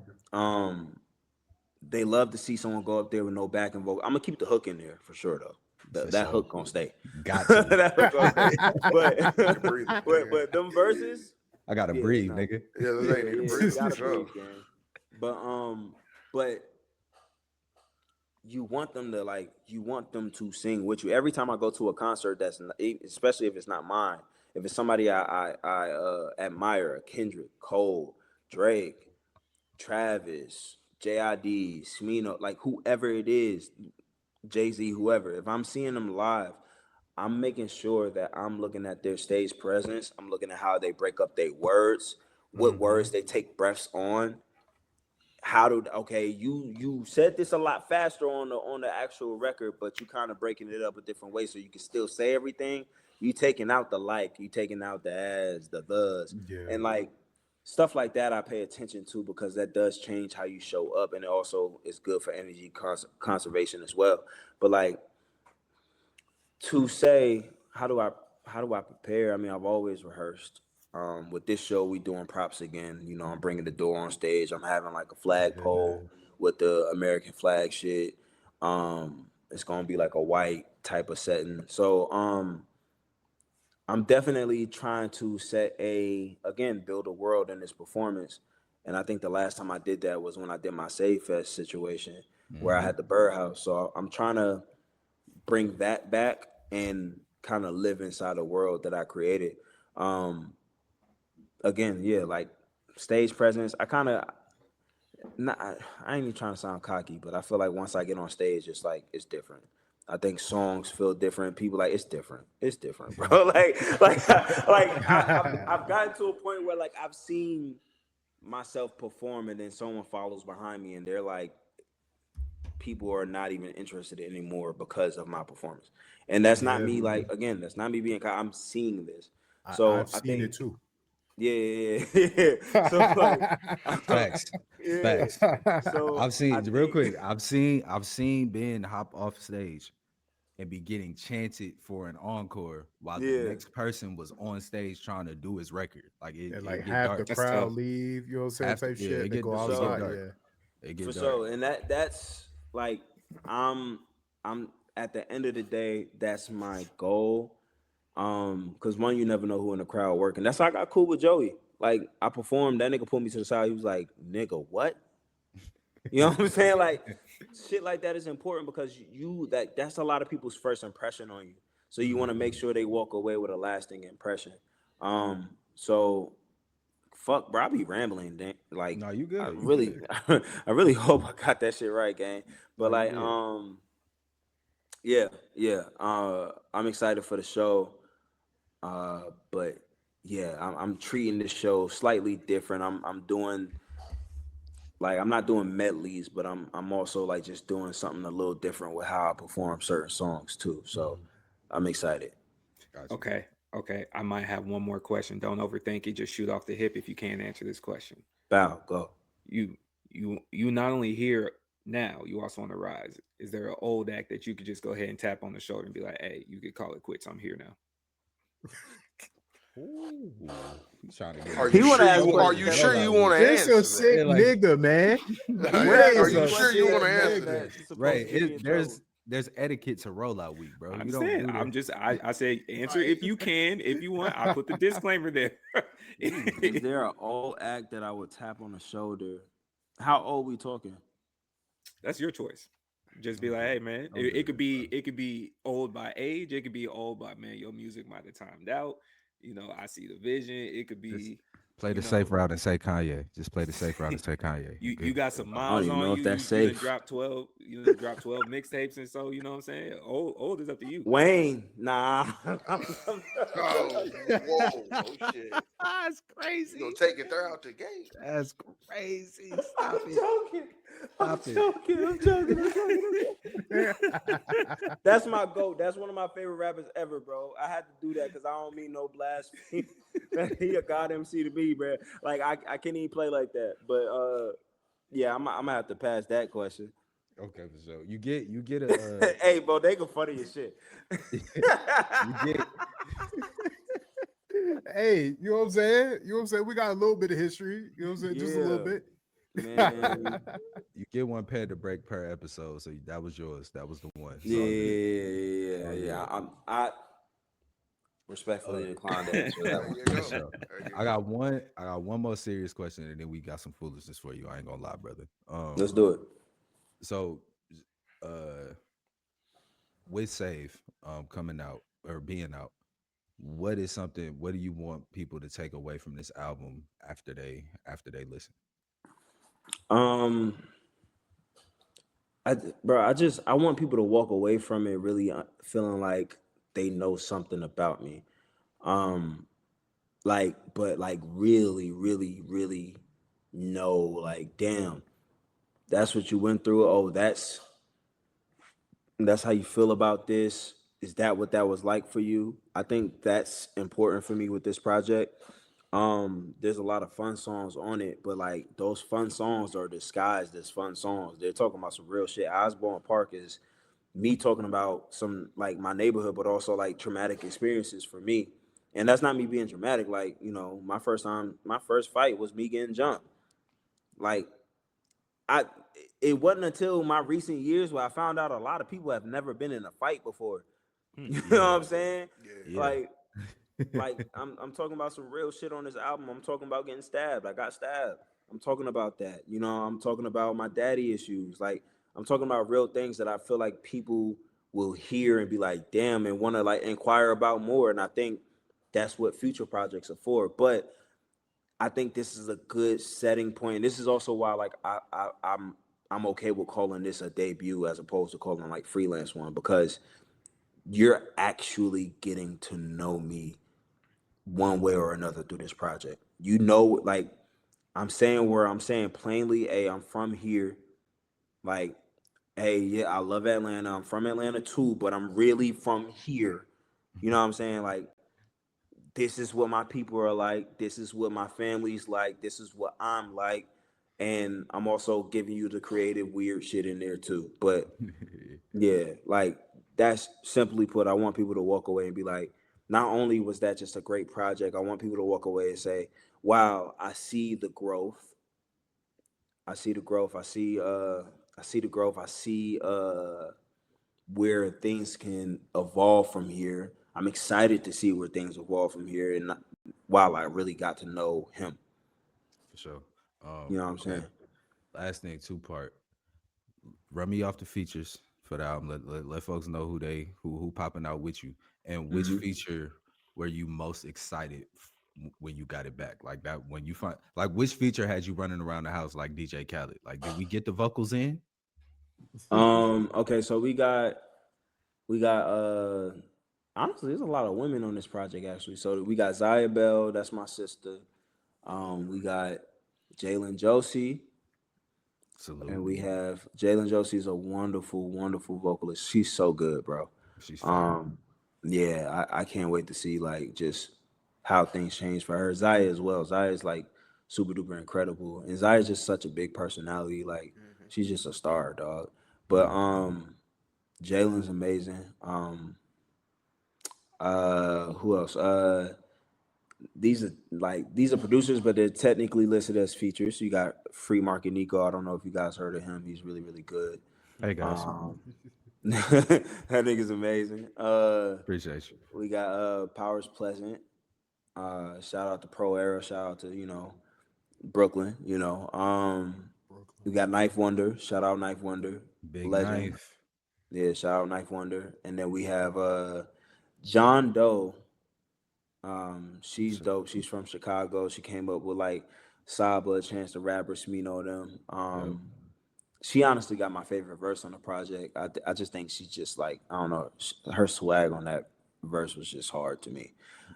they love to see someone go up there with no backing vocal. I'm gonna keep the hook in there for sure though. For That sure. hook gonna stay. Got to. That hook gonna stay. But Need to breathe, nigga. but them verses, I gotta yeah, breathe, no, nigga. Yeah, yeah, they need to yeah, breathe you for gotta sure. breathe, gang. But you want them to sing with you every time I go to a concert that's not, especially if it's not mine, if it's somebody I admire, Kendrick, Cole, Drake, Travis, JID, Smino, like whoever it is, Jay-Z, whoever, if I'm seeing them live, I'm making sure that I'm looking at their stage presence, I'm looking at how they break up their words, what Mhm. words they take breaths on, how to okay you said this a lot faster on the actual record, but you kind of breaking it up a different way so you can still say everything. You taking out the like, you taking out the as, the thes, Yeah. and like stuff like that I pay attention to because that does change how you show up, and it also is good for energy conservation as well. But like to say how do I prepare? I mean, I've always rehearsed. With this show, we doing props again. You know, I'm bringing the door on stage. I'm having like a flagpole Yeah. with the American flag shit. It's gonna be like a white type of setting. So I'm definitely trying to set build a world in this performance. And I think the last time I did that was when I did my Save Fest situation where I Mm-hmm. had the birdhouse. So I'm trying to bring that back and kind of live inside a world that I created. Um, Again, yeah, like stage presence. I kind of not. I ain't even trying to sound cocky, but I feel like once I get on stage, it's like it's different. I think songs feel different. People like it's different. It's different, bro. I've gotten to a point where like I've seen myself perform, and then someone follows behind me, and they're like people are not even interested anymore because of my performance. And that's not Yeah, me, like, again, that's not me being I'm seeing this. I've So I seen think, it too. yeah, yeah, yeah, yeah. So like, Facts. yeah. Facts. So I've I seen real think, quick. I've seen Ben hop off stage and be getting chanted for an encore while the yeah, next person was on stage trying to do his record. Like And it like get half dark. the That's crowd tough. leave, you know what I'm saying, Half the, type yeah, shit. They go for it get sure, outside. dark. Yeah. It for get dark. sure. And that's like, I'm I'm at the end of the day, that's my goal. Because one, you never know who in the crowd working. That's how I got cool with Joey. Like I performed, that nigga pulled me to the side. He was like, "Nigga, what?" You know what I'm saying? Like shit like that is important because that's a lot of people's first impression on you. So you want to make Mhm. sure they walk away with a lasting impression. So fuck, bro, I be rambling. Like No, you I good. You really, good. I really hope I got that shit right, gang. No, But you like, did. yeah, yeah. I'm excited for the show. But yeah, I'm treating this show slightly different. I'm doing like I'm not doing medleys, but I'm also like just doing something a little different with how I perform certain songs too. So Mhm. I'm excited. Got you. Okay. Okay. I might have one more question. Don't overthink it. Just shoot off the hip if you can't answer this question. Bow, go. You you not only here now, you also on the rise. Is there an old act that you could just go ahead and tap on the shoulder and be like, "Hey, you could call it quits. I'm here now." Ooh, he's trying to get Are me you He with want the to sure ask you are solo you questions. sure you rollout want week. to This a answer sick Yeah, like nigga, man. that? What Wait Are ask a you me sure you want questions, to sick man? answer nigga. that? That's supposed Right. to get me in trouble. There's etiquette to rollout week, I bro. You don't understand. do I'm the just I say answer Right. if you can. If you want, I put the disclaimer there. ooh. Is there an old act that I would tap on the shoulder? How old we talking? That's your choice. Just be Don't like, do hey it. man, Don't do this, bro. it could be old by age, it could be old by man, your music might have timed out. You know, I see the vision. It could Just be, play you the safe know, route and say Kanye. Just play the safe route and say Kanye. You you good? got some I don't miles even on know you. if that's You done safe. dropped 12, you done dropped 12 mixtapes, and so you know what I'm saying? Old is up to you. Wayne, nah. Oh, whoa, oh shit! That's You gonna crazy. take it there out the gate? That's crazy. I'm Stop it. joking. I'm Stop it. joking. I'm joking. I'm joking. I'm joking. That's my goat. That's one of my favorite rappers ever, bro. I had to do that because I don't mean no blasphemy. He a god MC to me, bro. Like I can't even play like that. But yeah, I'm gonna have to pass that question. Okay, for sure. You get a Hey, bro, they go funny as shit. you get Hey, you know what I'm saying? You know what I'm saying? We got a little bit of history. You know what I'm saying? Just a little Yeah, bit. man. you get one pad to break per episode. So that was yours. That was the one. It's Yeah, all good. yeah, All yeah. good. I respectfully Uh, decline to answer that There one. you for go. sure. There you I go. got one. I got one more serious question, and then we got some foolishness for you. I ain't gonna lie, brother. Let's do it. So, uh, with Save, coming out or being out, what is something? What do you want people to take away from this album after they listen? Um, I want people to walk away from it really feeling like they know something about me. Um, but like really, really, really know, like, damn, that's what you went through. Oh, that's how you feel about this. Is that what that was like for you? I think that's important for me with this project. There's a lot of fun songs on it, but like those fun songs are disguised as fun songs. They're talking about some real shit. Osborne Park is me talking about some like my neighborhood, but also like traumatic experiences for me. And that's not me being dramatic. Like, my first fight was me getting jumped. Like I it wasn't until my recent years where I found out a lot of people have never been in a fight before. Hmm. You know what Yeah, I'm saying? Yeah. yeah. Like I'm talking about some real shit on this album. I'm talking about getting stabbed. I got stabbed. I'm talking about that. I'm talking about my daddy issues. Like I'm talking about real things that I feel like people will hear and be like, damn, and want to like inquire about more. And I think that's what future projects are for. But I think this is a good setting point. This is also why like I'm okay with calling this a debut as opposed to calling like freelance one because you're actually getting to know me one way or another through this project. Like I'm saying plainly, hey, I'm from here. Like Hey, yeah, I love Atlanta. I'm from Atlanta too, but I'm really from here. You know what I'm saying? Like, this is what my people are like. This is what my family's like. This is what I'm like. And I'm also giving you the creative, weird shit in there too. But yeah, like that's simply put, I want people to walk away and be like, not only was that just a great project, I want people to walk away and say, wow, I see the growth. I see the growth. I see the growth. I see where things can evolve from here. I'm excited to see where things evolve from here. And while I really got to know him, For sure. you know what I'm Okay. saying? Last thing, two part. Run me off the features for the album. Let folks know who popping out with you, and which Hmm. feature were you most excited when you got it back? Like that when you find like which feature had you running around the house like DJ Khaled? Like did we get the vocals in? Okay, so we got honestly, there's a lot of women on this project actually. So we got Zaya Bell, that's my sister. We got Jalen Josie, Salute. and we have Jalen Josie's a wonderful, wonderful vocalist. She's so good, bro. She's fire. Um, yeah, I can't wait to see like just how things change for her. Zaya as well. Zaya is like super duper incredible, and Zaya's just such a big personality. Like Hmm. she's just a star, dog. But Mhm. Jalen's amazing. Who else? These are producers, but they're technically listed as features. So you got Free Market Nico. I don't know if you guys heard of him. He's really, really good. Hey guys, Um, that nigga's amazing. appreciate you. We got Powers Pleasant. Shout out to Pro Era. Shout out to Brooklyn. We Brooklyn. got Knife Wonder. Shout out Knife Wonder. Big Legend. knife. Yeah, shout out Knife Wonder. And then we have John Doe. She's So, dope. She's from Chicago. She came up with like Saba, Chance the Rapper, Smino them. yep. She honestly got my favorite verse on the project. I just think she's just like I don't know. Her swag on that verse was just hard to me.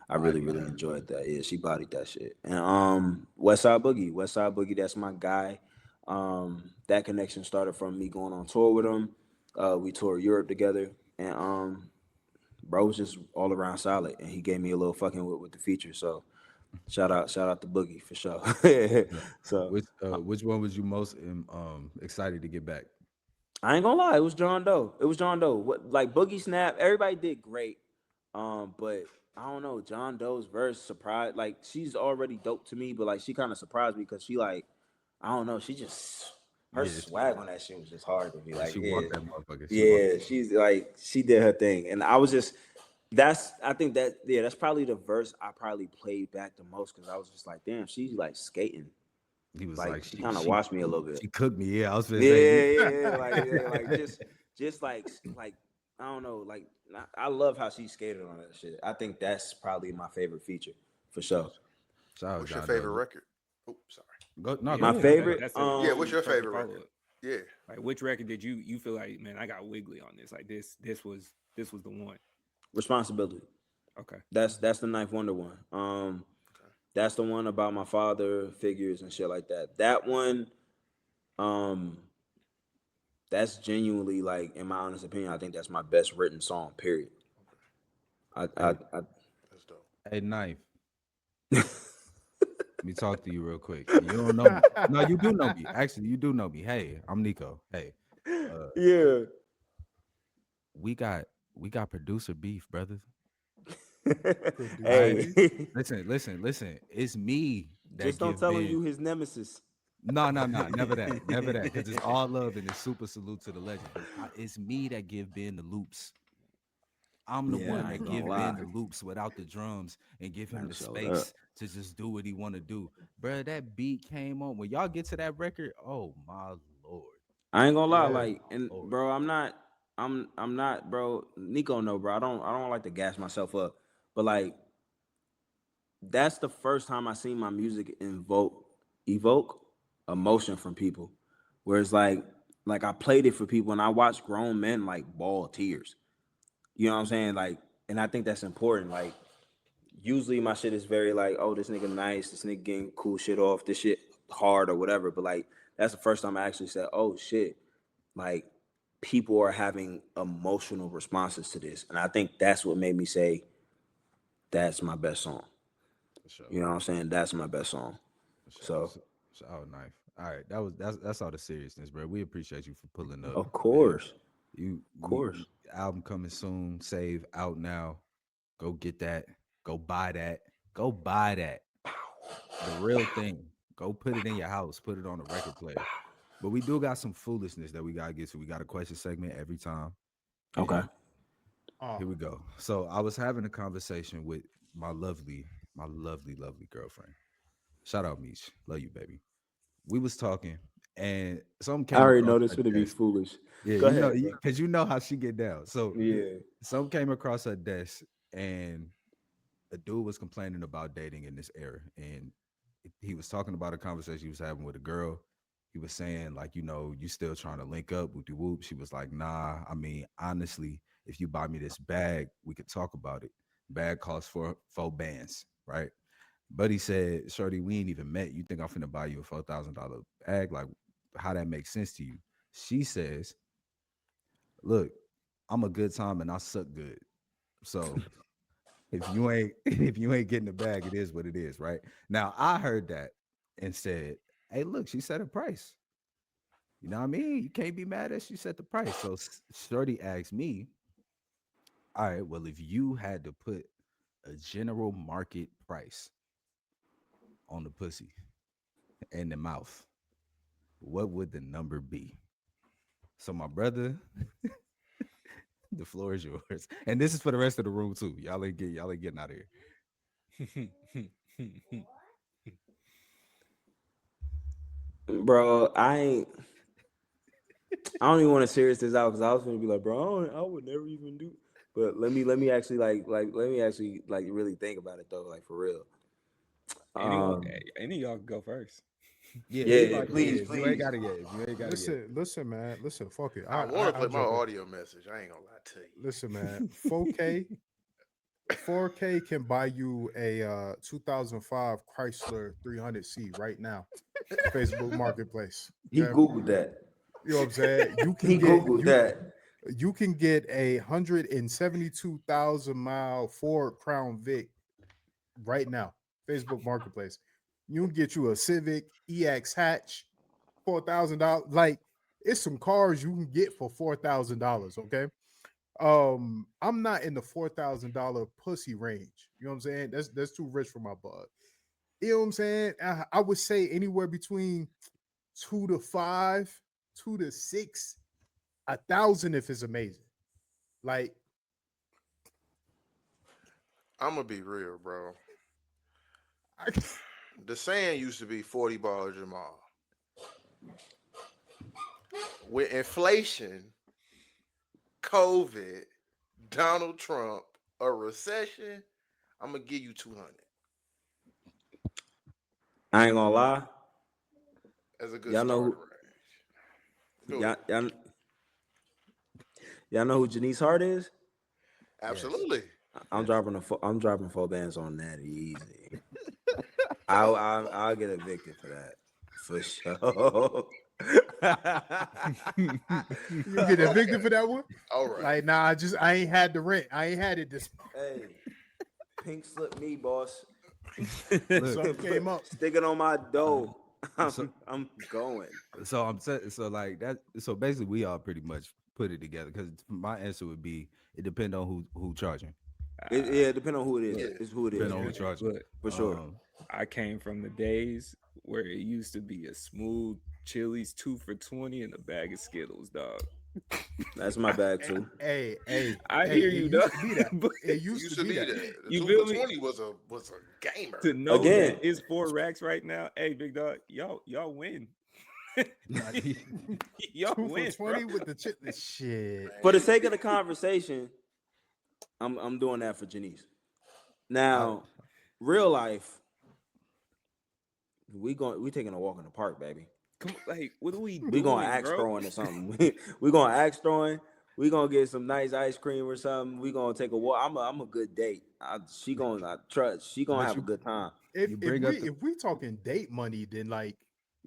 I really Body really that. enjoyed that. Yeah, she bodied that shit. And West Side Boogie, West Side Boogie, that's my guy. That connection started from me going on tour with him. We toured Europe together, and bro was just all around solid, and he gave me a little fucking with the feature. So shout out to Boogie for sure. Yeah. So Which one was you most excited to get back? I ain't gonna lie, it was John Doe. It was John Doe. What like Boogie Snap, everybody did great. But I don't know, John Doe's verse surprised like she's already dope to me, but like she kind of surprised me because she like I don't know, she just her Yeah, swag on that shit was just hard to be yeah, like, she yeah, walked that motherfucker. She walked. yeah, she's like she did her thing. And I was just that's I think that yeah, that's probably the verse I probably played back the most because I was just like, damn, she's like skating. He was Like like, she kind of watched me a little bit. she cooked me. Yeah, I was gonna Yeah, say. yeah, like just like I don't know, like I love how she skated on that shit. I think that's probably my favorite feature for sure. Shout out What's your John favorite Doe. record? Oh, sorry. Go no, Yeah, go My ahead. favorite, that's Yeah, what's actually your a perfect favorite follow record? up. Yeah. Like, which record did you feel like, man, I got Wiggly on this? Like this was the one. responsibility. Okay. That's the Ninth Wonder one. Okay. That's the one about my father figures and shit like that. That one, um, that's genuinely like, in my honest opinion, I think that's my best written song. Period. Okay. I, I, Hey, I That's dope. hey, knife. Let me talk to you real quick. You don't know me. No, you do know me. Actually, you do know me. Hey, I'm Nico. Hey, uh, yeah. we got we got producer beef, brothers. All Producer right. Hey, B. Listen. It's me that just don't give tell him Ben. you his nemesis. No, no, no, never that, because it's all love and it's super salute to the legend. But it's me that give Ben the loops. I'm the Yeah, one I ain't that gonna give Ben lie. the loops without the drums and give him That the showed up. space to just do what he want to do. Bruh, that beat came on. When y'all get to that record, oh my lord. I ain't gonna lie, Oh Yeah. like, my and lord. bro, I'm not, bro. Nico, no, bro. I don't like to gas myself up, but like, that's the first time I seen my music evoke emotion from people. Whereas like I played it for people and I watched grown men like ball tears. You know what I'm saying? Like, and I think that's important. Like, usually my shit is very like, oh, this nigga nice, this nigga getting cool shit off, this shit hard or whatever. But like, that's the first time I actually said, oh shit, like people are having emotional responses to this, and I think that's what made me say that's my best song. For sure. You know what I'm saying? That's my best song. For sure. So, Oh, knife. All right, that's all the seriousness, bro. We appreciate you for pulling up, of man. course, You, of course. album coming soon. Save out now. Go get that. Go buy that. Go buy that. The real thing. Go put it in your house. Put it on a record player. But we do got some foolishness that we gotta get to. We got a question segment every time, Okay. and Oh, here we go. So I was having a conversation with my lovely girlfriend. Shout out Meech. Love you, baby. We was talking and something I came already across know this her going to be desk. foolish. Yeah, Go you know, ahead, bro. because you know how she get down. So Yeah. something came across her desk and a dude was complaining about dating in this era. And he was talking about a conversation he was having with a girl. He was saying, like, you still trying to link up, whoop de whoop. She was like, nah, I mean, honestly, if you buy me this bag, we could talk about it. Bag costs four bands, right? Buddy said, Shorty, we ain't even met. You think I'm finna buy you a $4,000 bag? Like, how that makes sense to you? She says, look, I'm a good time and I suck good. So if you ain't if you ain't getting the bag, it is what it is, right? Now I heard that and said, hey, look, she set a price. You know what I mean? You can't be mad at she set the price. So Shorty asked me, all right, well, if you had to put a general market price on the pussy and the mouth, what would the number be? So my brother, the floor is yours. And this is for the rest of the room too. Y'all ain't getting out of Bro, I don't even want to serious this out because I was gonna be like, bro, I would never even do. But let me actually let me actually like really think about it though, like for real. Anyone, Um, any of y'all can go first. Yeah, yeah, anybody. Yeah, please, if you ain't please. got it yet, if you ain't got it yet. listen, man. Listen, fuck it. I want to I'll play my jump in. audio message. I ain't gonna lie to you. Listen, man. 4K can buy you a 2005 Chrysler 300C right now. Facebook Marketplace. He Okay, googled that. you know what I'm saying. He googled that. You can get a 172,000 mile Ford Crown Vic right now. Facebook Marketplace. You can get you a Civic EX hatch, $4,000. Like it's some cars you can get for $4,000. Okay. I'm not in the $4,000 pussy range. You know what I'm saying? That's too rich for my bud. You know what I'm saying? I would say anywhere between 2 to 5, 2 to 6, 1,000 if it's amazing. Like I'm gonna be real, bro. I, The saying used to be 40 ball Jamal. With inflation, COVID, Donald Trump, a recession, I'm gonna give you 200 I ain't gonna lie. as a good Y'all know starter who range. Go y'all, ahead. y'all, y'all know who Janice Hart is? Yes. Absolutely. Yes. I'm dropping 4 bands on that easy. I'll get evicted for that for sure. you get evicted for that one? All right. Like, nah, I ain't had the rent. I ain't had it this Hey, pink slip me, boss. Look, something came up. Stick it on my uh, dough. so I'm going. so like that. So basically, we all pretty much put it together because my answer would be it depend on who charging. Yeah, depending on who it is. Yeah. It's who it is Depend on Yeah. who charging. Look, for sure. Um, I came from the days where it used to be a smooth Chili's 2 for $20 and a bag of Skittles, dog. That's my bag Hey, too. I hey, hear it you, used dog. to be that. But It used Used to to be be that. that. The you two feel for me? 20 was a To gamer. know that Again, it's 4 racks right now, hey, big dog, y'all win. nah, Y'all Two for win, bro. 20 with the chip. Shit. for the Man. sake of the conversation, I'm doing that for Janice. I, Now, real life, we taking a walk in the park, baby. Come on, like, what are we We gonna doing, axe bro? throwing or something. We gonna axe throwing. We gonna get some nice ice cream or something. We gonna take a walk. I'm a good date. She gonna I trust. She gonna but have a good time. If you if bring we up the if we talking date money, then like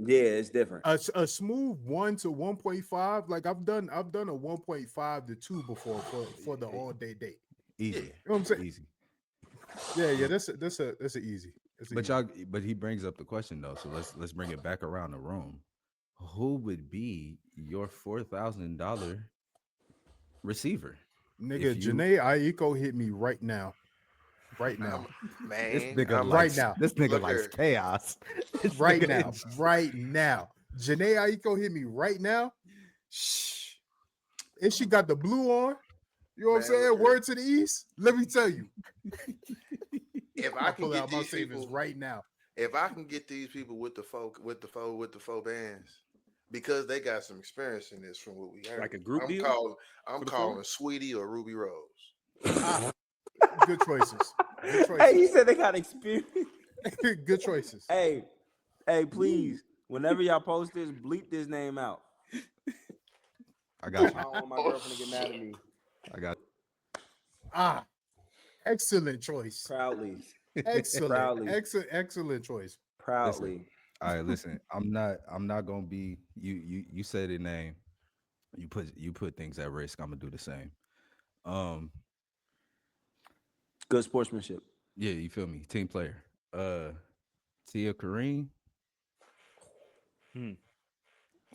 Yeah, it's different. A smooth 1 to 1.5. Like I've done a 1.5 to 2 before for the all day date. Easy, You know what I'm saying? easy. Yeah. That's a easy. That's a But easy. but he brings up the question though, so let's bring it back around the room. Who would be your $4,000 receiver Nigga, if you Janae Aiko hit me right now. Right I'm, now. this man, nigga I'm Right likes now. this nigga look likes here. chaos. This Right nigga now. is- Right now. Janae Aiko hit me right now. Shh. And she got the blue on. You know what I'm Man, look saying? here. Word to the east. Let me tell you. If I'm I can pulling get out my these savings people, right now. if I can get these people with the faux bands, because they got some experience in this from what we heard. Like a group I'm deal calling for I'm the calling four? Sweetie or Ruby Rose. Ah, good choices. Good Hey, you choices. said they got experience. Good choices. Hey, please, whenever y'all post this, bleep this name out. I I got you. don't want my Oh, girlfriend to get mad at shit. me. I got Ah, excellent choice. Proudly, Excellent. proudly, Excellent choice. listen. proudly. All right, listen. I'm not gonna be you said a name. You put things at risk. I'm gonna do the same. Um, Good sportsmanship. yeah, you feel me? Team player. Tia Kareem Hmm.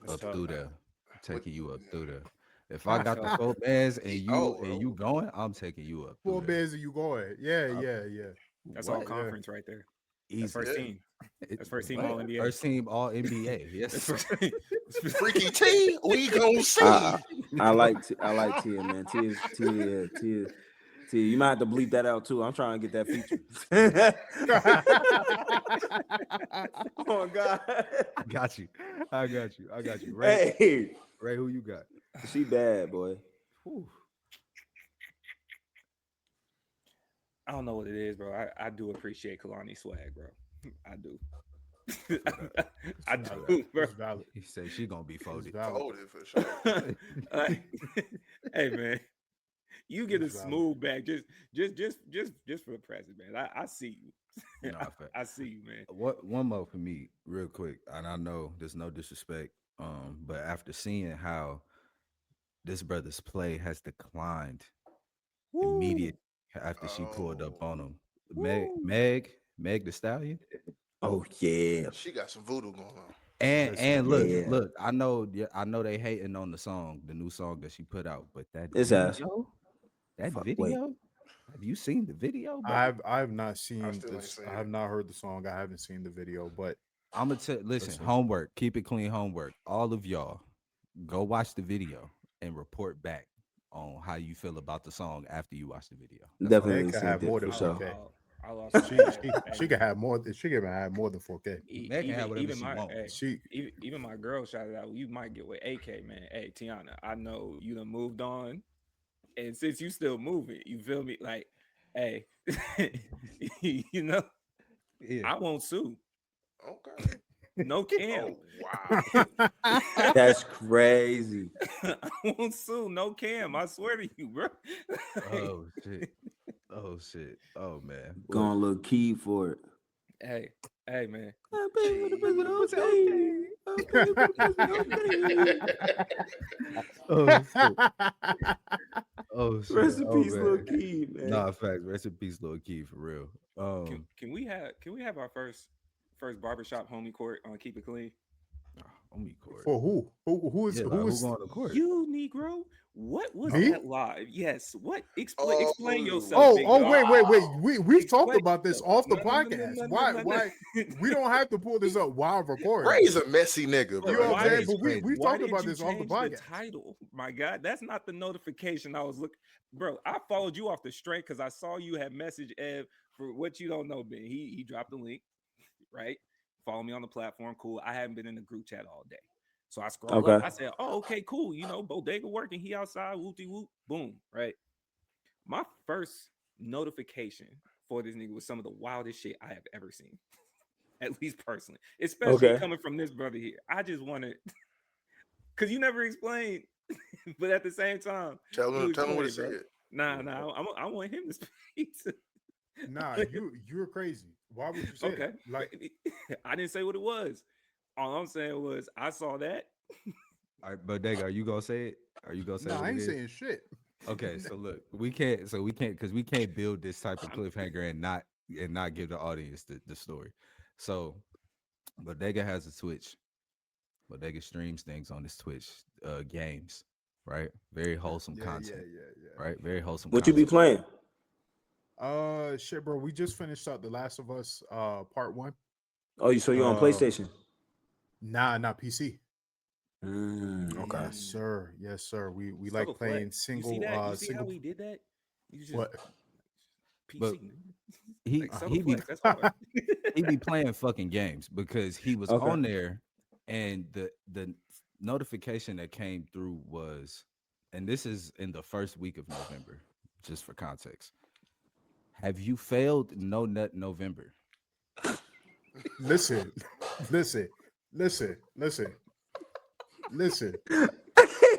That's up tough. through there. What, Taking you up through there. If I That's got the tough. 4 bands and oh, you going, I'm taking you up Four through there. bands are you going? Yeah, Uh, yeah. That's all what? Yeah. conference right there. That's Easy. first yeah. team. It, That's first team what? all NBA. First team all NBA. That's Yes. first team. Freaky T, we gonna I see. I like Tia, man. Tia. You might have to bleep that out too. I'm trying to get that feature. Oh God. I got you. I got you. I got you. Hey, Ray, who you got? she bad, boy. Whew. I don't know what it is, bro. I do appreciate Kalani swag, bro. I do. I feel that. I It's valid. do, bro. It's valid. He said she gonna be It's folded. valid. Folded for sure. Like, hey man, you get a It's valid. smooth back just for the present, man. I see you. No, fact. I see you, man. What one more for me, real quick, and I know there's no disrespect, but after seeing how this brother's play has declined Woo, immediately after she pulled up Oh, on him, woo. Meg the Stallion, Oh yeah, she got some voodoo going on. Listen, and listen. yeah. look, I know, yeah, I know they hating on the song, the new song that she put out, but It's ass. that Fuck, wait. video, have you seen the video, bro? I've not I seen still ain't this. seen I it. have not heard the song. I haven't seen the video, but I'm gonna tell. Listen, listen. homework. Keep it clean. Homework. All of y'all, go watch the video and report back on how you feel about the song after you watch the video. That's all. Meg Definitely can sent have it more for than I'll, sure. 4K. I'll, I'll also She say, she hey, she can man, have more. She can have more than 4K. Meg can have whatever even she my wants. hey, She even my girl shouted out. You might get with AK, man. Hey, Tiana, I know you done moved on, and since you still moving, you feel me? Like, hey, you know, Yeah. I won't sue. Okay. No cam. Oh wow. That's crazy. I won't sue. No cam. I swear to you, bro. Oh shit. Oh shit. Oh man. Look. Going a little key for it. hey, hey, man. I pay for the president, okay. I pay for the president, okay. Oh shit. Oh shit. Rest in Oh peace, little man. key, man. Nah, facts. Rest in peace, Lil Key, for real. Can we have our first barbershop homie court on Keep It Clean? Homie court. for who? Yeah, like, who going to court? You Negro, what was Me? that live? Yes. What? Oh. Explain yourself, big Oh, dog. wait. Wow. We've talked Explain about this yourself. off the No, podcast. Why we don't have to pull this up while recording. Ray's a messy nigga, But You know bro. what I'm why saying? did But crazy. we've why talked did about you this off the change the podcast. title? My God, that's not the notification I was looking. Bro, I followed you off the strength because I saw you had messaged Ev for what you don't know, Ben. He dropped the link, right? Follow me on the platform. Cool. I haven't been in the group chat all day. So I scroll up. Okay. I said, oh, okay, cool. You know, Bodega working. He outside. Whoopty whoop. Boom. Right. My first notification for this nigga was some of the wildest shit I have ever seen. At least personally. Especially Okay. coming from this brother here. I just wanted, because you never explained, but at the same time, Tell you him what explained to it, bro. say. Nah, I want him to speak. Nah, you're crazy. Why would you say Okay. that? Like, I didn't say what it was. All I'm saying was I saw that. All right, but Dega, are you gonna say it? Are you gonna say No, what I it ain't is? saying shit. Okay, so look, because we can't build this type of cliffhanger and not give the audience the story. So Bodega has a Twitch. Bodega streams things on his Twitch, games, right? Very wholesome Yeah, yeah, content, yeah, right? Very wholesome What you be content. playing? yeah. Shit, bro. We just finished up The Last of Us, part one. Oh, you on Uh, PlayStation? nah, not PC. Okay. Yes, sir. Yes, sir. We like Subtle playing flex. You see single, that? You see how single. we did that? You just What? But PC, man. he Like subtle he be flex. That's hard. he be playing fucking games because he was Okay. on there, and the notification that came through was, and this is in the first week of November, just for context. Have you failed No Nut November? Listen, listen, listen, listen.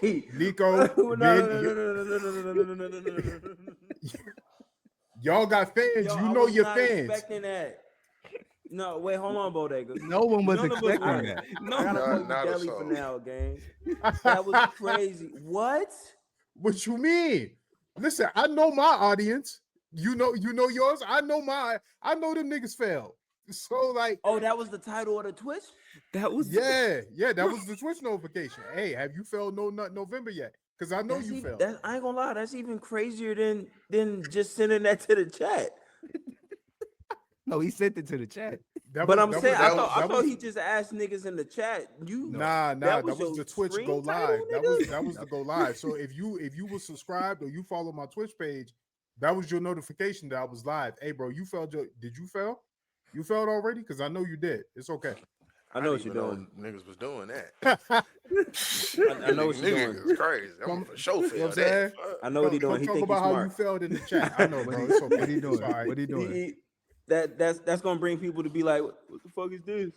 Hey, Nico, no, no, Ben, no, no, no, no, no, no, no, no, no, no, no, no, no. y'all got Yo, fans. You I know was your not fans. expecting that. No, wait, hold on, Bodega. No one was None of us expecting were. that. I No, gotta call you Not a Deli for soul. now, gang. That was crazy. What? What you mean? Listen, I know my audience. You know yours. I know them niggas failed. So like, Oh, that was the title of the Twitch? that was yeah, that was the Twitch notification. Hey, have you failed No Nut November yet? Because I know That's you even failed. I ain't gonna lie, that's even crazier than just sending that to the chat. No, he sent it to the chat. That But was I'm that saying was That that, I that thought was he just asked niggas in the chat. No, nah. That That was was your the Twitch go stream live. title, That nigga? was the go live. So if you were subscribed or you follow my Twitch page, that was your notification that I was live. Hey, bro, you failed. Did you fail? You failed already? Because I know you did. It's okay. I I know didn't what you're even know doing. niggas was doing that. I know what you're Niggas doing. is crazy. I'm Come, for sure you know what feel I'm that. saying? Fuck. I know what he doing. Come He talk think he's about how you smart. failed in the chat. I know, what bro. he It's okay. what he It's doing? all right. What he doing? That's gonna bring people to be like, what the fuck is this?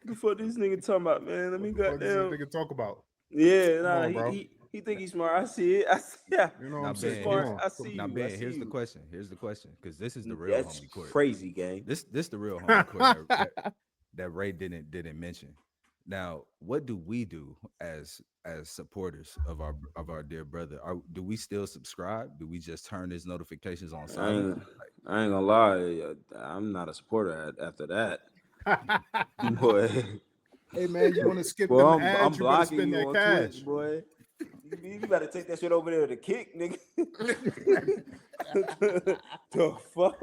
What the fuck this nigga talking about, man? Let me What the fuck is this goddamn. nigga talk about? Yeah, Come nah, on, bro. he think he's smart. I see it. I see, yeah. You know what Now I'm He's saying? Ben, Come smart. on. I see now you. I Ben, see here's the you. question. Here's the question, because this is the real That's homie court. crazy, gang. This the real homie court that Ray didn't mention. Now, what do we do as supporters of our dear brother? Do we still subscribe? Do we just turn his notifications on I silent? ain't I ain't gonna lie. I'm not a supporter after that. Boy. Hey man, you want to skip Well, them I'm ads? You better blocking spend you that on Twitch, cash. boy. You better take that shit over there to kick, nigga. The fuck?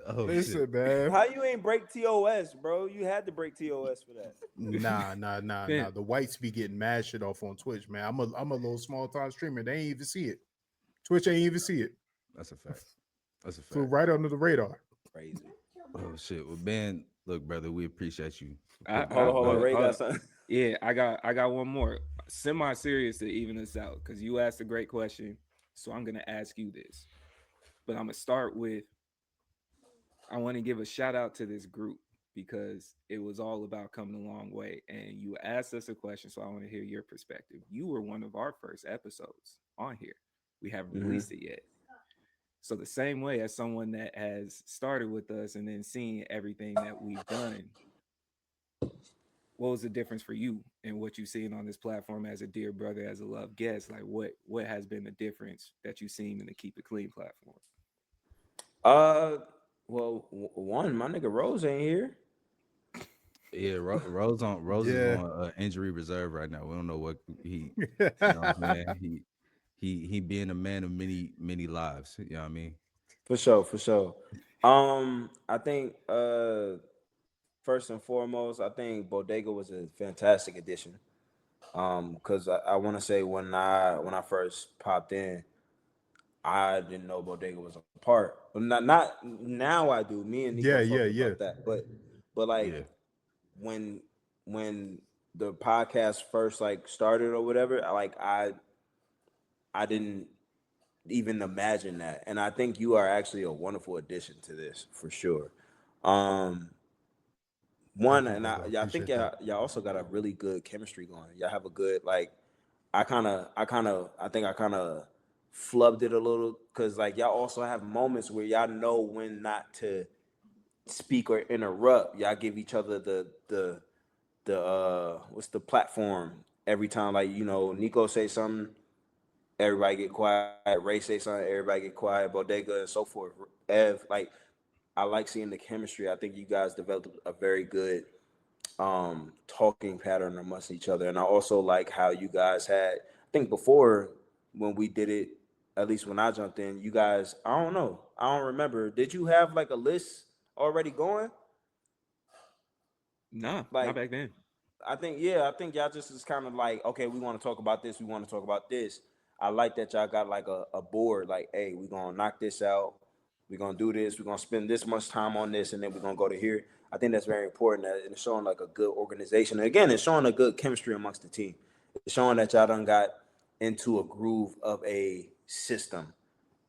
Oh shit. Listen, man. How you ain't break TOS, bro? You had to break TOS for that. Nah. The whites be getting mad shit off on Twitch, man. I'm a little small time streamer. They ain't even see it. Twitch ain't even see it. That's a fact. That's a Flew fact. right under the radar. Crazy. Oh shit. Well, Ben, look, brother, we appreciate you for I, putting Hold I, on, hold on. the Ray hold got up. something. Yeah, I got one more semi-serious to even us out because you asked a great question. So I'm gonna ask you this, but I'm gonna start with I want to give a shout out to this group because it was all about coming a long way. And you asked us a question, so I want to hear your perspective. You were one of our first episodes on here. We haven't released it yet. So the same way as someone that has started with us and then seen everything that we've done, what was the difference for you in what you've seen on this platform as a dear brother, as a loved guest? Like what has been the difference that you've seen in the Keep It Clean platform? Uh, well, one, my nigga Rose ain't here. Yeah, Rose is Yeah. on injury reserve right now. We don't know what you know what I'm saying. He being a man of many lives. You know what I mean. For sure, for sure. I think first and foremost, I think Bodega was a fantastic addition. Because I want to say when I first popped in, I didn't know Bodega was a part. But not now I do. Me and Nico talked Yeah. about that. But like Yeah. when when the podcast first like started or whatever, I didn't even imagine that. And I think you are actually a wonderful addition to this for sure. Um One, Thank you, and brother. I think Appreciate that. y'all also got a really good chemistry going. Y'all have a good like. I think I kind of flubbed it a little because like y'all also have moments where y'all know when not to speak or interrupt. Y'all give each other the the what's the platform? Every time, like, Nico say something, everybody get quiet. Ray say something, everybody get quiet. Bodega and so forth. Ev, like, I like seeing the chemistry. I think you guys developed a very good talking pattern amongst each other, and I also like how you guys had. I think before when we did it, at least when I jumped in, you guys. I don't know. I don't remember. Did you have like a list already going? Nah, not Like back then. I think y'all just is kind of like, okay, we want to talk about this, we want to talk about this. I like that y'all got like a board, like, hey, we're gonna knock this out, we're gonna do this, we're gonna spend this much time on this, and then we're gonna go to here. I think that's very important, and it's showing like a good organization. And again, it's showing a good chemistry amongst the team. It's showing that y'all done got into a groove of a system.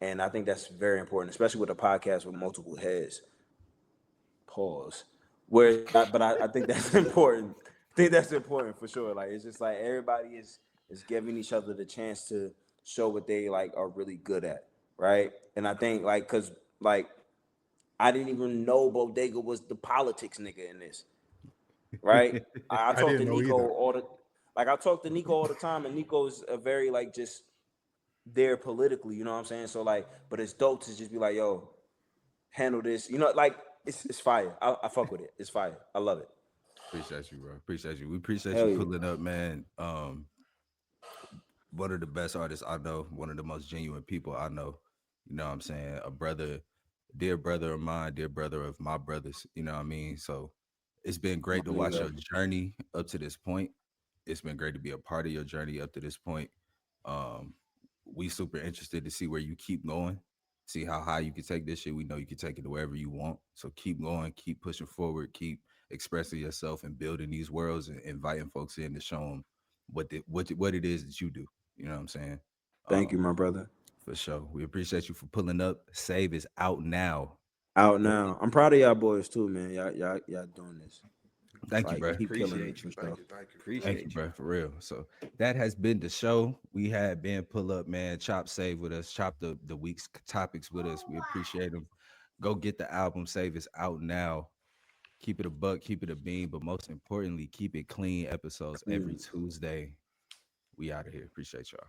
And I think that's very important, especially with a podcast with multiple heads. Pause. But I think that's important. I think that's important for sure. Like, it's just like everybody is giving each other the chance to show what they like are really good at, right? And I think like because like I didn't even know Bodega was the politics nigga in this, right? I I talk didn't to know Nico either. I talk to Nico all the time, and Nico's a very like just there politically, you know what I'm saying? So like, but it's dope to just be like, yo, handle this, like it's fire. I fuck with it. It's fire. I love it. Appreciate you, bro. Appreciate you. We appreciate you Hell yeah. pulling up, man. One of the best artists I know, one of the most genuine people I know. You know what I'm saying? A brother, dear brother of mine, dear brother of my brothers. You know what I mean? So it's been My great to watch nigga. your journey up to this point. It's been great to be a part of your journey up to this point. Um, we super interested to see where you keep going, see how high you can take this shit. We know you can take it to wherever you want. So keep going, keep pushing forward, keep expressing yourself and building these worlds and inviting folks in to show them what it is that you do. You know what I'm saying? Thank you, Um, my brother. for sure. We appreciate you for pulling up. Save is out now. Out Go now. I'm proud of y'all boys too, man. Y'all doing this. Thank you, Like, bro. keep killing it Appreciate for you. sure. Thank you. Thank you, Appreciate you. bro, for real. So that has been the show. We had Ben pull up, man. Chop Save with us. Chop the week's topics with us. We appreciate them. Go get the album. Save is out now. Keep it a buck. Keep it a bean. But most importantly, keep it clean. Episodes every Clean. Tuesday. We out of here. Appreciate y'all.